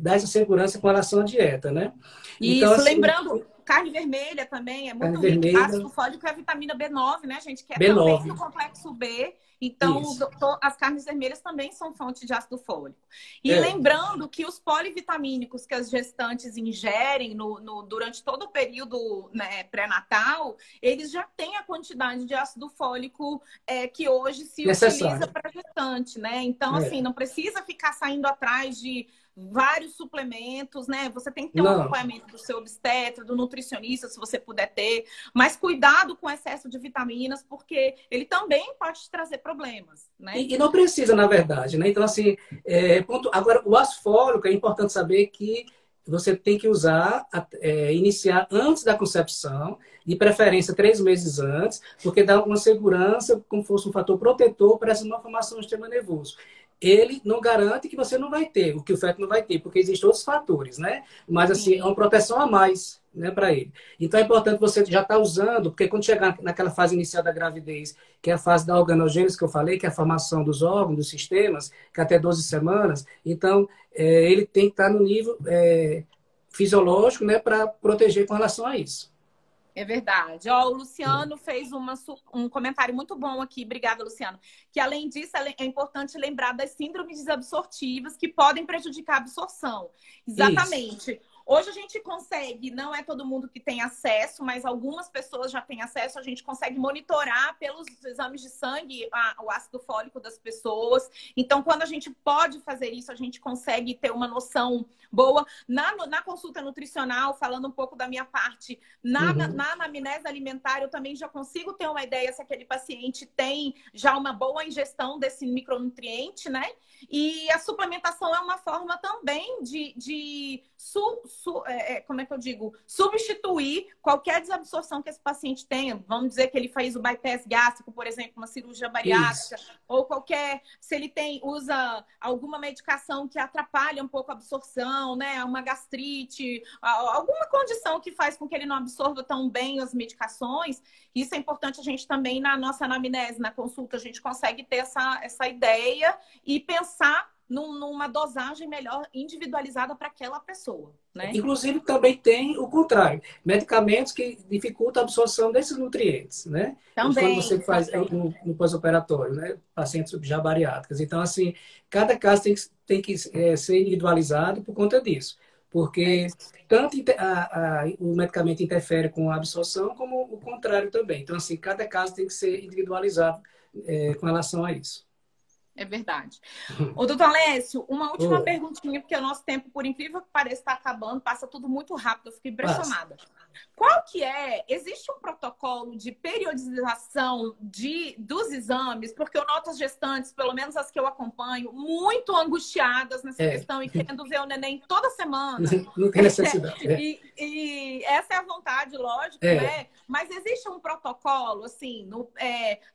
dar essa segurança com relação à dieta, né? Então, Isso, assim, lembrando, carne vermelha também é muito rica em ácido fólico, é a vitamina B9, né, gente? Que é B9. também do complexo B. Então, as carnes vermelhas também são fonte de ácido fólico. E lembrando que os polivitamínicos que as gestantes ingerem durante todo o período, né, pré-natal, eles já têm a quantidade de ácido fólico que hoje se utiliza para gestante, né? Então, assim, não precisa ficar saindo atrás de vários suplementos, né? Você tem que ter um acompanhamento do seu obstetra, do nutricionista, se você puder ter, mas cuidado com o excesso de vitaminas, porque ele também pode te trazer problemas, né? E não precisa, na verdade, né? Então, assim, agora, o ácido fólico é importante saber que você tem que usar, iniciar antes da concepção, de preferência 3 meses antes, porque dá uma segurança, como fosse um fator protetor para essa malformação do sistema nervoso. Ele não garante que você não vai ter, o que o feto não vai ter, porque existem outros fatores, né? Mas, assim, é uma proteção a mais, né, para ele. Então, é importante você já estar usando, porque quando chegar naquela fase inicial da gravidez, que é a fase da organogênese que eu falei, que é a formação dos órgãos, dos sistemas, que é até 12 semanas, então, ele tem que estar no nível fisiológico, né, para proteger com relação a isso. É verdade. Ó, o Luciano fez um comentário muito bom aqui. Obrigada, Luciano. Que, além disso, é importante lembrar das síndromes absortivas que podem prejudicar a absorção. Exatamente. Isso. Hoje a gente consegue, não é todo mundo que tem acesso, mas algumas pessoas já têm acesso, a gente consegue monitorar pelos exames de sangue o ácido fólico das pessoas. Então, quando a gente pode fazer isso, a gente consegue ter uma noção boa. Na consulta nutricional, falando um pouco da minha parte, na anamnese alimentar, eu também já consigo ter uma ideia se aquele paciente tem já uma boa ingestão desse micronutriente, né? E a suplementação é uma forma também como é que eu digo? Substituir qualquer desabsorção que esse paciente tenha. Vamos dizer que ele fez o bypass gástrico, por exemplo, uma cirurgia bariátrica, ou se ele usa alguma medicação que atrapalha um pouco a absorção, né? Uma gastrite, alguma condição que faz com que ele não absorva tão bem as medicações. Isso é importante a gente também, na nossa anamnese, na consulta, a gente consegue ter essa ideia e pensar numa dosagem melhor, individualizada para aquela pessoa, né? Inclusive, também tem o contrário. Medicamentos que dificultam a absorção desses nutrientes, né? Quando você faz no pós-operatório, né? Pacientes já bariátricos. Então, assim, cada caso tem que ser individualizado por conta disso. Porque tanto o medicamento interfere com a absorção, como o contrário também. Então, assim, cada caso tem que ser individualizado com relação a isso. É verdade. Ô, doutor Alessio, uma última perguntinha, porque o nosso tempo, por incrível que pareça, está acabando, passa tudo muito rápido, eu fico impressionada. Qual que é? Existe um protocolo de periodização dos exames? Porque eu noto as gestantes, pelo menos as que eu acompanho, muito angustiadas nessa questão e querendo ver o neném toda semana. Não tem necessidade. E essa é a vontade, lógico, né? Mas existe um protocolo, assim,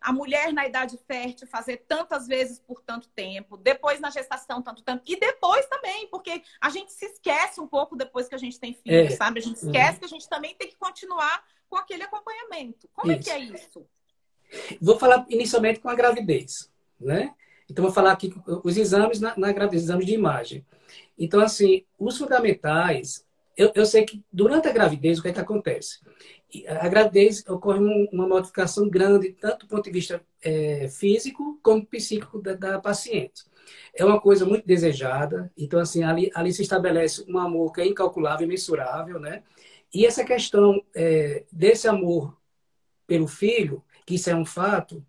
a mulher na idade fértil fazer tantas vezes por tanto tempo, depois na gestação tanto tempo, e depois também, porque a gente se esquece um pouco depois que a gente tem filho, sabe? A gente esquece que a gente também tem que continuar com aquele acompanhamento. Como é que é isso? Vou falar inicialmente com a gravidez, né? Então, vou falar aqui os exames na gravidez, exames de imagem. Então, assim, os fundamentais, eu sei que durante a gravidez, o que é que acontece? A gravidez ocorre uma modificação grande, tanto do ponto de vista físico como psíquico da paciente. É uma coisa muito desejada, então, assim, ali se estabelece um amor que é incalculável, imensurável, né? E essa questão desse amor pelo filho, que isso é um fato,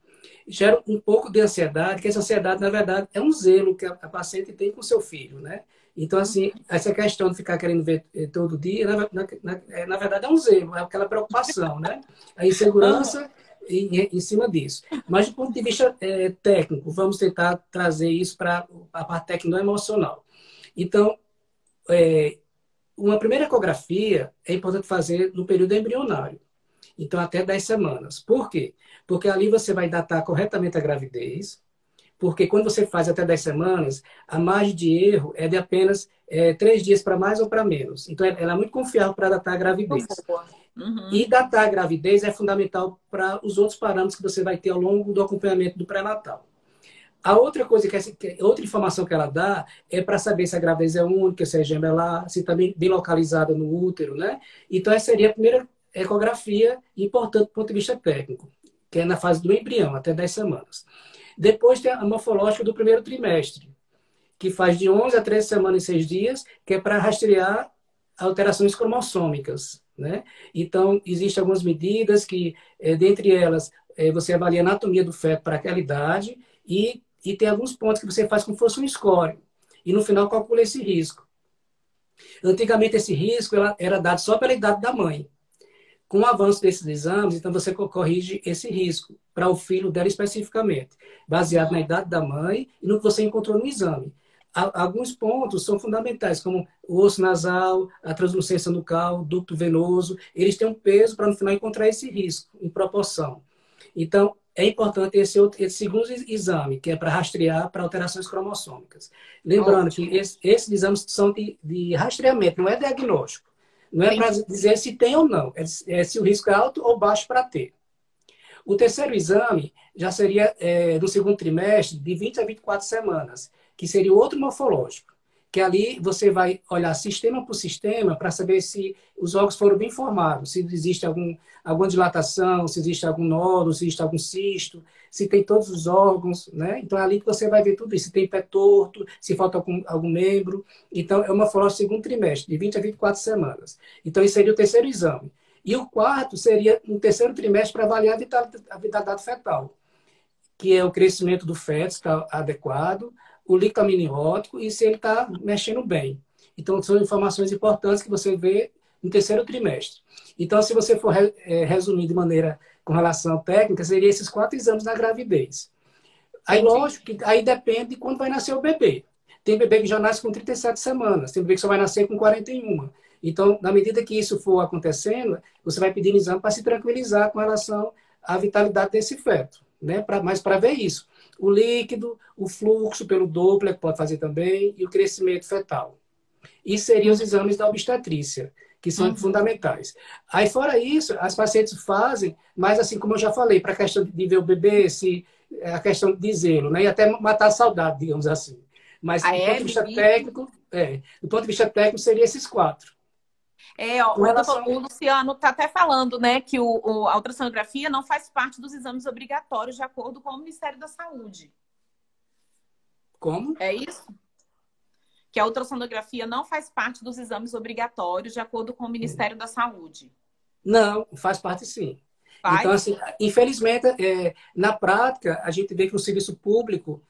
gera um pouco de ansiedade, que essa ansiedade, na verdade, é um zelo que a paciente tem com o seu filho, né? Então, assim, essa questão de ficar querendo ver todo dia, na verdade, é um zelo, é aquela preocupação, né? A insegurança em cima disso. Mas, do ponto de vista técnico, vamos tentar trazer isso para a parte técnico-emocional. Então, uma primeira ecografia é importante fazer no período embrionário. Então, até 10 semanas. Por quê? Porque ali você vai datar corretamente a gravidez, porque quando você faz até 10 semanas, a margem de erro é de apenas 3 dias para mais ou para menos. Então, ela é muito confiável para datar a gravidez. E datar a gravidez é fundamental para os outros parâmetros que você vai ter ao longo do acompanhamento do pré-natal. A outra coisa, outra informação que ela dá é para saber se a gravidez é única, se é gemelar, se está bem localizada no útero, né? Então, essa seria a primeira ecografia importante do ponto de vista técnico, que é na fase do embrião, até 10 semanas. Depois tem a morfológica do primeiro trimestre, que faz de 11 a 13 semanas e 6 dias, que é para rastrear alterações cromossômicas, né? Então, existem algumas medidas que, dentre elas, você avalia a anatomia do feto para aquela idade e tem alguns pontos que você faz como se fosse um score. E, no final, calcula esse risco. Antigamente, esse risco era dado só pela idade da mãe. Com o avanço desses exames, então você corrige esse risco para o filho dela especificamente, baseado na idade da mãe e no que você encontrou no exame. Alguns pontos são fundamentais, como o osso nasal, a translucência nucal, o ducto venoso, eles têm um peso para no final encontrar esse risco em proporção. Então, é importante esse segundo exame, que é para rastrear para alterações cromossômicas. Lembrando que esses exames são de rastreamento, não é diagnóstico. Não é para dizer se tem ou não, é se o risco é alto ou baixo para ter. O terceiro exame já seria do segundo trimestre, de 20 a 24 semanas, que seria o outro morfológico, que ali você vai olhar sistema por sistema para saber se os órgãos foram bem formados, se existe alguma dilatação, se existe algum nódulo, se existe algum cisto, se tem todos os órgãos, né? Então é ali que você vai ver tudo isso, se tem pé torto, se falta algum membro. Então é uma morfológica do segundo trimestre, de 20 a 24 semanas. Então esse seria o terceiro exame. E o quarto seria um terceiro trimestre para avaliar a vitalidade fetal, que é o crescimento do feto, se está adequado, o líquido amniótico e se ele está mexendo bem. Então, são informações importantes que você vê no terceiro trimestre. Então, se você for resumir de maneira com relação técnica, seriam esses 4 exames na gravidez. Aí, lógico, que aí depende de quando vai nascer o bebê. Tem bebê que já nasce com 37 semanas, tem bebê que só vai nascer com 41. Então, na medida que isso for acontecendo, você vai pedir exame para se tranquilizar com relação à vitalidade desse feto, né? Mas para ver isso. O líquido, o fluxo pelo Doppler, que pode fazer também, e o crescimento fetal. E seriam os exames da obstetrícia, que são fundamentais. Aí, fora isso, as pacientes fazem, mas assim como eu já falei, para a questão de ver o bebê, a questão de zelo, né? E até matar a saudade, digamos assim. Mas A do ponto de Hebe, vista Vicky. técnico, do ponto de vista técnico, seria esses quatro. Ó, Com relação. o Luciano está até falando, né, que a ultrassonografia não faz parte dos exames obrigatórios de acordo com o Ministério da Saúde. Como? É isso? Que a ultrassonografia não faz parte dos exames obrigatórios de acordo com o Ministério da Saúde. Não, faz parte sim. Então, Faz? assim, infelizmente, na prática, a gente vê que o serviço público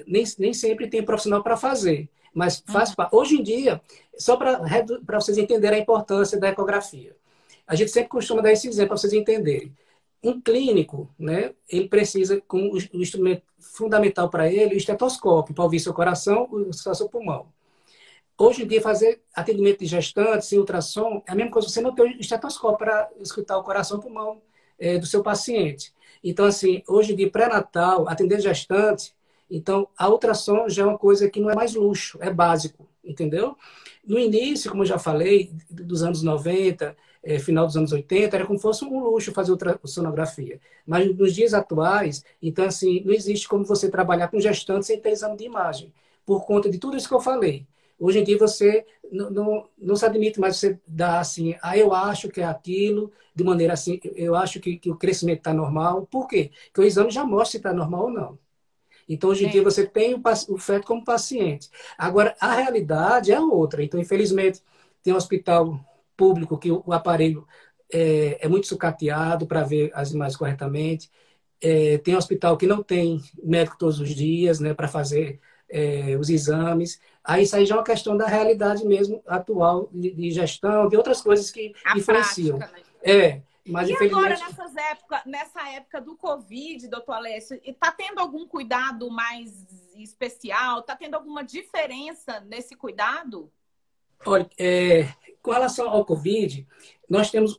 nem sempre tem profissional para fazer, mas faz Uhum. parte. Hoje em dia, só para vocês entenderem a importância da ecografia, a gente sempre costuma dar esse exemplo para vocês entenderem. Um clínico, né, ele precisa, com o instrumento fundamental para ele, o estetoscópio, para ouvir seu coração, seu pulmão. Hoje em dia, fazer atendimento de gestante sem ultrassom é a mesma coisa que você não ter o estetoscópio para escutar o coração e o pulmão do seu paciente. Então, assim, hoje em dia, pré-natal, atender gestante, então a ultrassom já é uma coisa que não é mais luxo, é básico, entendeu? No início, como eu já falei, dos anos 90, final dos anos 80, era como se fosse um luxo fazer ultrassonografia. Mas nos dias atuais, então, assim, não existe como você trabalhar com gestante sem ter exame de imagem, por conta de tudo isso que eu falei. Hoje em dia você não se admite mais você dar assim, eu acho que é aquilo, de maneira assim, eu acho que o crescimento está normal. Por quê? Porque o exame já mostra se está normal ou não. Então, hoje em dia, É. você tem o feto como paciente. Agora, a realidade é outra. Então, infelizmente, tem um hospital público que o aparelho é muito sucateado para ver as imagens corretamente. Tem hospital que não tem médico todos os dias, né, para fazer os exames. Aí isso aí já é uma questão da realidade mesmo atual de gestão, de outras coisas que A influenciam. prática, né? Mas E agora, infelizmente. nessa época do Covid, doutor Alessio, está tendo algum cuidado mais especial? Está tendo alguma diferença nesse cuidado? Olha, com relação ao Covid, nós temos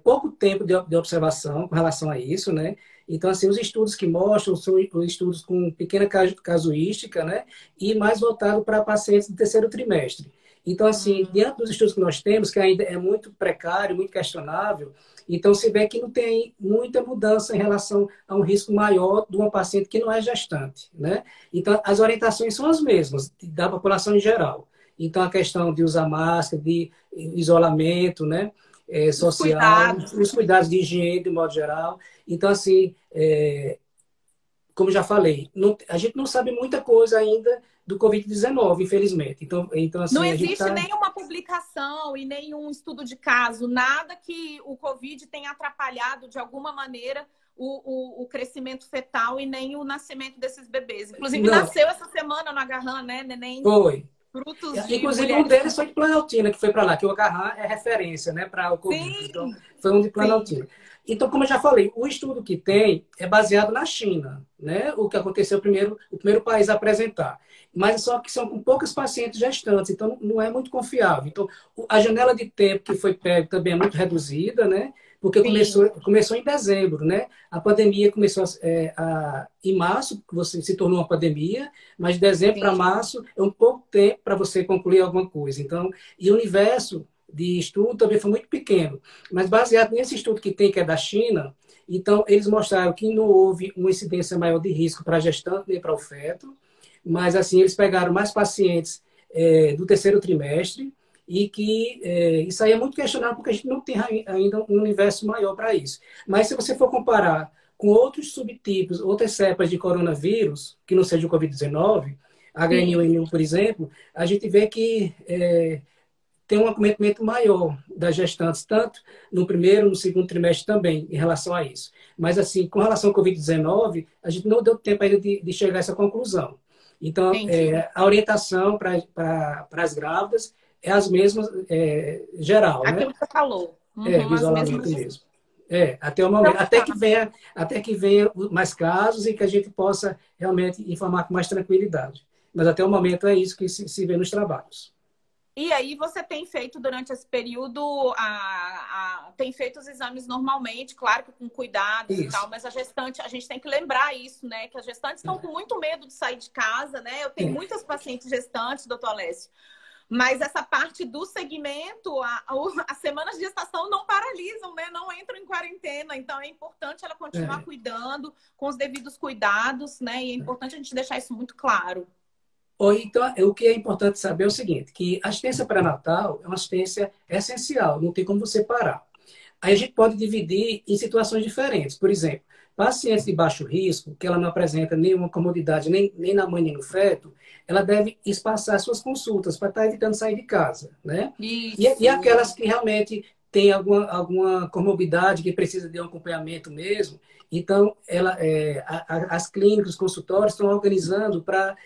pouco tempo de observação com relação a isso, né? Então, assim, os estudos que mostram são os estudos com pequena casuística, né? E mais voltado para pacientes do terceiro trimestre. Então, assim, Hum, diante dos estudos que nós temos, que ainda é muito precário, muito questionável, então se vê que não tem muita mudança em relação a um risco maior de uma paciente que não é gestante, né? Então, as orientações são as mesmas, da população em geral. Então, a questão de usar máscara, de isolamento, né? os Social, cuidados. os cuidados de higiene, de modo geral. Então, assim, como já falei, a gente não sabe muita coisa ainda do Covid-19, infelizmente. Então, Não assim, a gente existe está. nenhuma publicação e nenhum estudo de caso, nada que o Covid tenha atrapalhado de alguma maneira o crescimento fetal e nem o nascimento desses bebês. Inclusive, Não, nasceu essa semana no Agarran, né? Neném foi. frutos de Inclusive, um mulheres. deles foi de Planaltina, que foi para lá, que o Acarrã é referência, né, para o Covid. Então, Sim, foi um de sim. Planaltina. Então, como eu já falei, o estudo que tem é baseado na China, né? O que aconteceu o primeiro país a apresentar. Mas só que são com poucos pacientes gestantes, então não é muito confiável. Então, a janela de tempo que foi pego também é muito reduzida, né? Porque Sim, começou em dezembro, né? A pandemia começou em março, que você se tornou uma pandemia, mas de dezembro para sim. março é um pouco tempo para você concluir alguma coisa. Então, e o universo de estudo também foi muito pequeno. Mas baseado nesse estudo que tem, que é da China, então eles mostraram que não houve uma incidência maior de risco para a gestante nem para o feto, mas assim, eles pegaram mais pacientes do terceiro trimestre e que isso aí é muito questionável porque a gente não tem ainda um universo maior para isso. Mas se você for comparar com outros subtipos, outras cepas de coronavírus, que não seja o Covid-19, Sim. H1N1, por exemplo, a gente vê que tem um acometimento maior das gestantes, tanto no primeiro, no segundo trimestre também, em relação a isso. Mas, assim, com relação ao Covid-19, a gente não deu tempo ainda de chegar a essa conclusão. Então, Entendi. a orientação para as grávidas é as mesmas, geral, né? Aquilo que você falou. Do As isolamento mesmas. mesmo. Até o momento. Então, tá. Até que venha mais casos e que a gente possa realmente informar com mais tranquilidade. Mas até o momento é isso que se vê nos trabalhos. E aí você tem feito durante esse período, tem feito os exames normalmente, claro que com cuidados e Isso. tal, mas a gestante, a gente tem que lembrar isso, né? Que as gestantes estão com muito medo de sair de casa, né? Eu tenho É, muitas pacientes gestantes, doutor Alessio, mas essa parte do segmento, as semanas de gestação não paralisam, né? Não entram em quarentena, então é importante ela continuar é. cuidando com os devidos cuidados, né? E é importante a gente deixar isso muito claro. Ou então, o que é importante saber é o seguinte, que a assistência pré-natal é uma assistência essencial, não tem como você parar. Aí a gente pode dividir em situações diferentes. Por exemplo, pacientes de baixo risco, que ela não apresenta nenhuma comorbidade nem na mãe nem no feto, ela deve espaçar suas consultas para estar evitando sair de casa, né? E Isso. aquelas que realmente têm alguma comorbidade que precisa de um acompanhamento mesmo, então as clínicas, os consultórios estão organizando para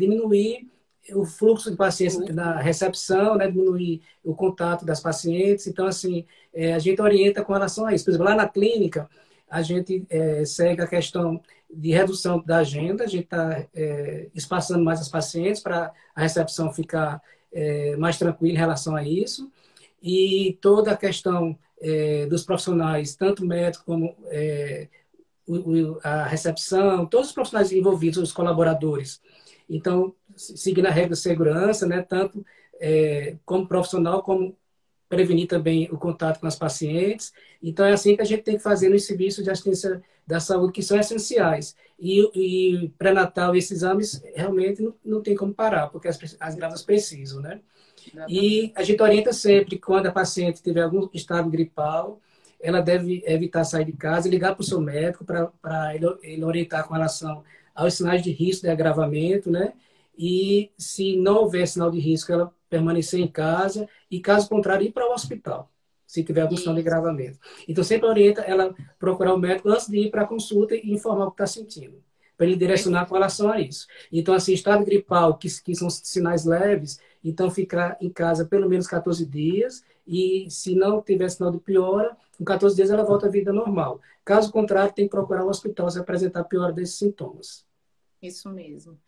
diminuir o fluxo de pacientes na recepção, né, diminuir o contato das pacientes. Então, assim, a gente orienta com relação a isso. Por exemplo, lá na clínica, a gente segue a questão de redução da agenda, a gente está espaçando mais as pacientes para a recepção ficar mais tranquila em relação a isso. E toda a questão dos profissionais, tanto médico como a recepção, todos os profissionais envolvidos, os colaboradores. Então, seguindo a regra de segurança, né, tanto como profissional, como prevenir também o contato com as pacientes. Então, é assim que a gente tem que fazer nos serviços de assistência da saúde, que são essenciais. E pré-natal, esses exames, realmente não tem como parar, porque as grávidas precisam, né? E a gente orienta sempre, quando a paciente tiver algum estado gripal, ela deve evitar sair de casa e ligar para o seu médico para ele orientar com relação aos sinais de risco de agravamento, né? E se não houver sinal de risco, ela permanecer em casa e, caso contrário, ir para o hospital, se tiver algum sinal de agravamento. Então, sempre orienta ela procurar o médico antes de ir para a consulta e informar o que está sentindo, para ele direcionar com relação a isso. Então, assim, estado gripal, que são sinais leves, então ficar em casa pelo menos 14 dias e, se não tiver sinal de piora, com 14 dias ela volta à vida normal. Caso contrário, tem que procurar o hospital se apresentar piora desses sintomas. Isso mesmo.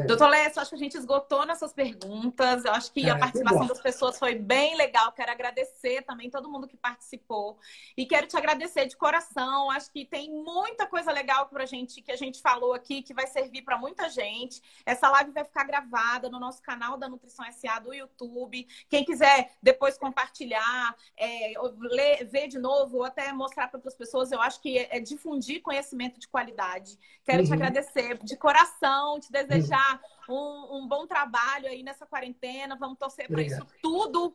Doutor Lécio, acho que a gente esgotou nossas perguntas. Eu acho que a participação das pessoas foi bem legal. Quero agradecer também todo mundo que participou. E quero te agradecer de coração. Acho que tem muita coisa legal pra gente, que a gente falou aqui, que vai servir para muita gente. Essa live vai ficar gravada no nosso canal da Nutrição SA do YouTube. Quem quiser depois compartilhar, ver de novo, ou até mostrar para outras pessoas, eu acho que é difundir conhecimento de qualidade. Quero te agradecer de coração, te desejar um bom trabalho aí nessa quarentena. Vamos torcer para isso tudo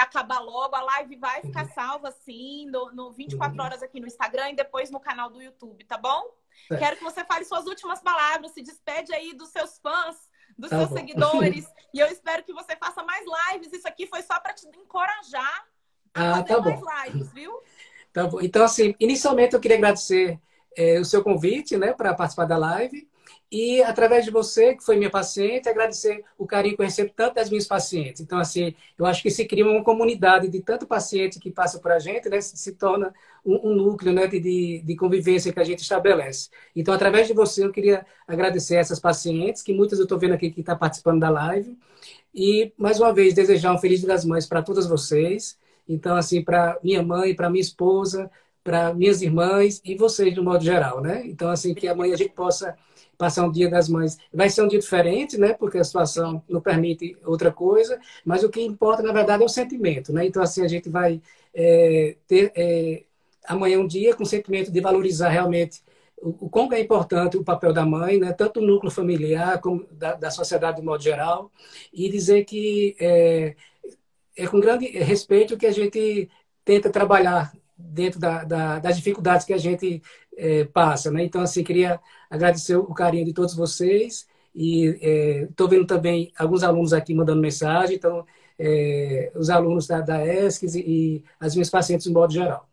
acabar logo. A live vai ficar salva, sim, no 24 horas aqui no Instagram e depois no canal do YouTube, tá bom? Quero que você fale suas últimas palavras, se despede aí dos seus fãs, dos seus seguidores. E eu espero que você faça mais lives. Isso aqui foi só para te encorajar a fazer mais lives, viu? Tá bom. Então, assim, inicialmente eu queria agradecer o seu convite, né, para participar da live. E, através de você, que foi minha paciente, agradecer o carinho que eu recebo tanto das minhas pacientes. Então, assim, eu acho que se cria uma comunidade de tanto paciente que passa por a gente, né, se torna um núcleo, né, de convivência que a gente estabelece. Então, através de você, eu queria agradecer essas pacientes, que muitas eu estou vendo aqui que estão participando da live. E, mais uma vez, desejar um Feliz Dia das Mães para todas vocês. Então, assim, para minha mãe, para minha esposa, para minhas irmãs e vocês, de um modo geral, né? Então, assim, que amanhã a gente possa passar um Dia das Mães. Vai ser um dia diferente, né? Porque a situação não permite outra coisa, mas o que importa, na verdade, é o sentimento, né? Então, assim, a gente vai ter amanhã um dia com o sentimento de valorizar realmente o quão é importante o papel da mãe, né? Tanto no núcleo familiar como da sociedade, de modo geral, e dizer que é com grande respeito que a gente tenta trabalhar dentro das dificuldades que a gente passa, né? Então, assim, queria agradecer o carinho de todos vocês e estou vendo também alguns alunos aqui mandando mensagem, então, os alunos da ESCS e as minhas pacientes, de modo geral.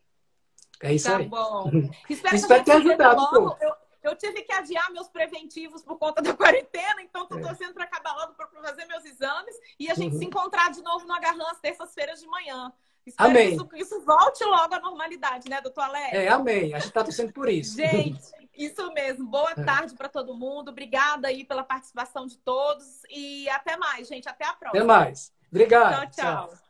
É isso aí. Tá bom. Espero ter ajudado um pouco. Eu tive que adiar meus preventivos por conta da quarentena, então estou torcendo para acabar logo para fazer meus exames e a gente se encontrar de novo no Agarrão às terças-feiras de manhã. Espero amém. Que isso volte logo à normalidade, né, doutor Alex? Amém. A gente está torcendo por isso. Gente, isso mesmo. Boa tarde para todo mundo. Obrigada aí pela participação de todos e até mais, gente. Até a próxima. Até mais. Obrigado. Tchau, tchau.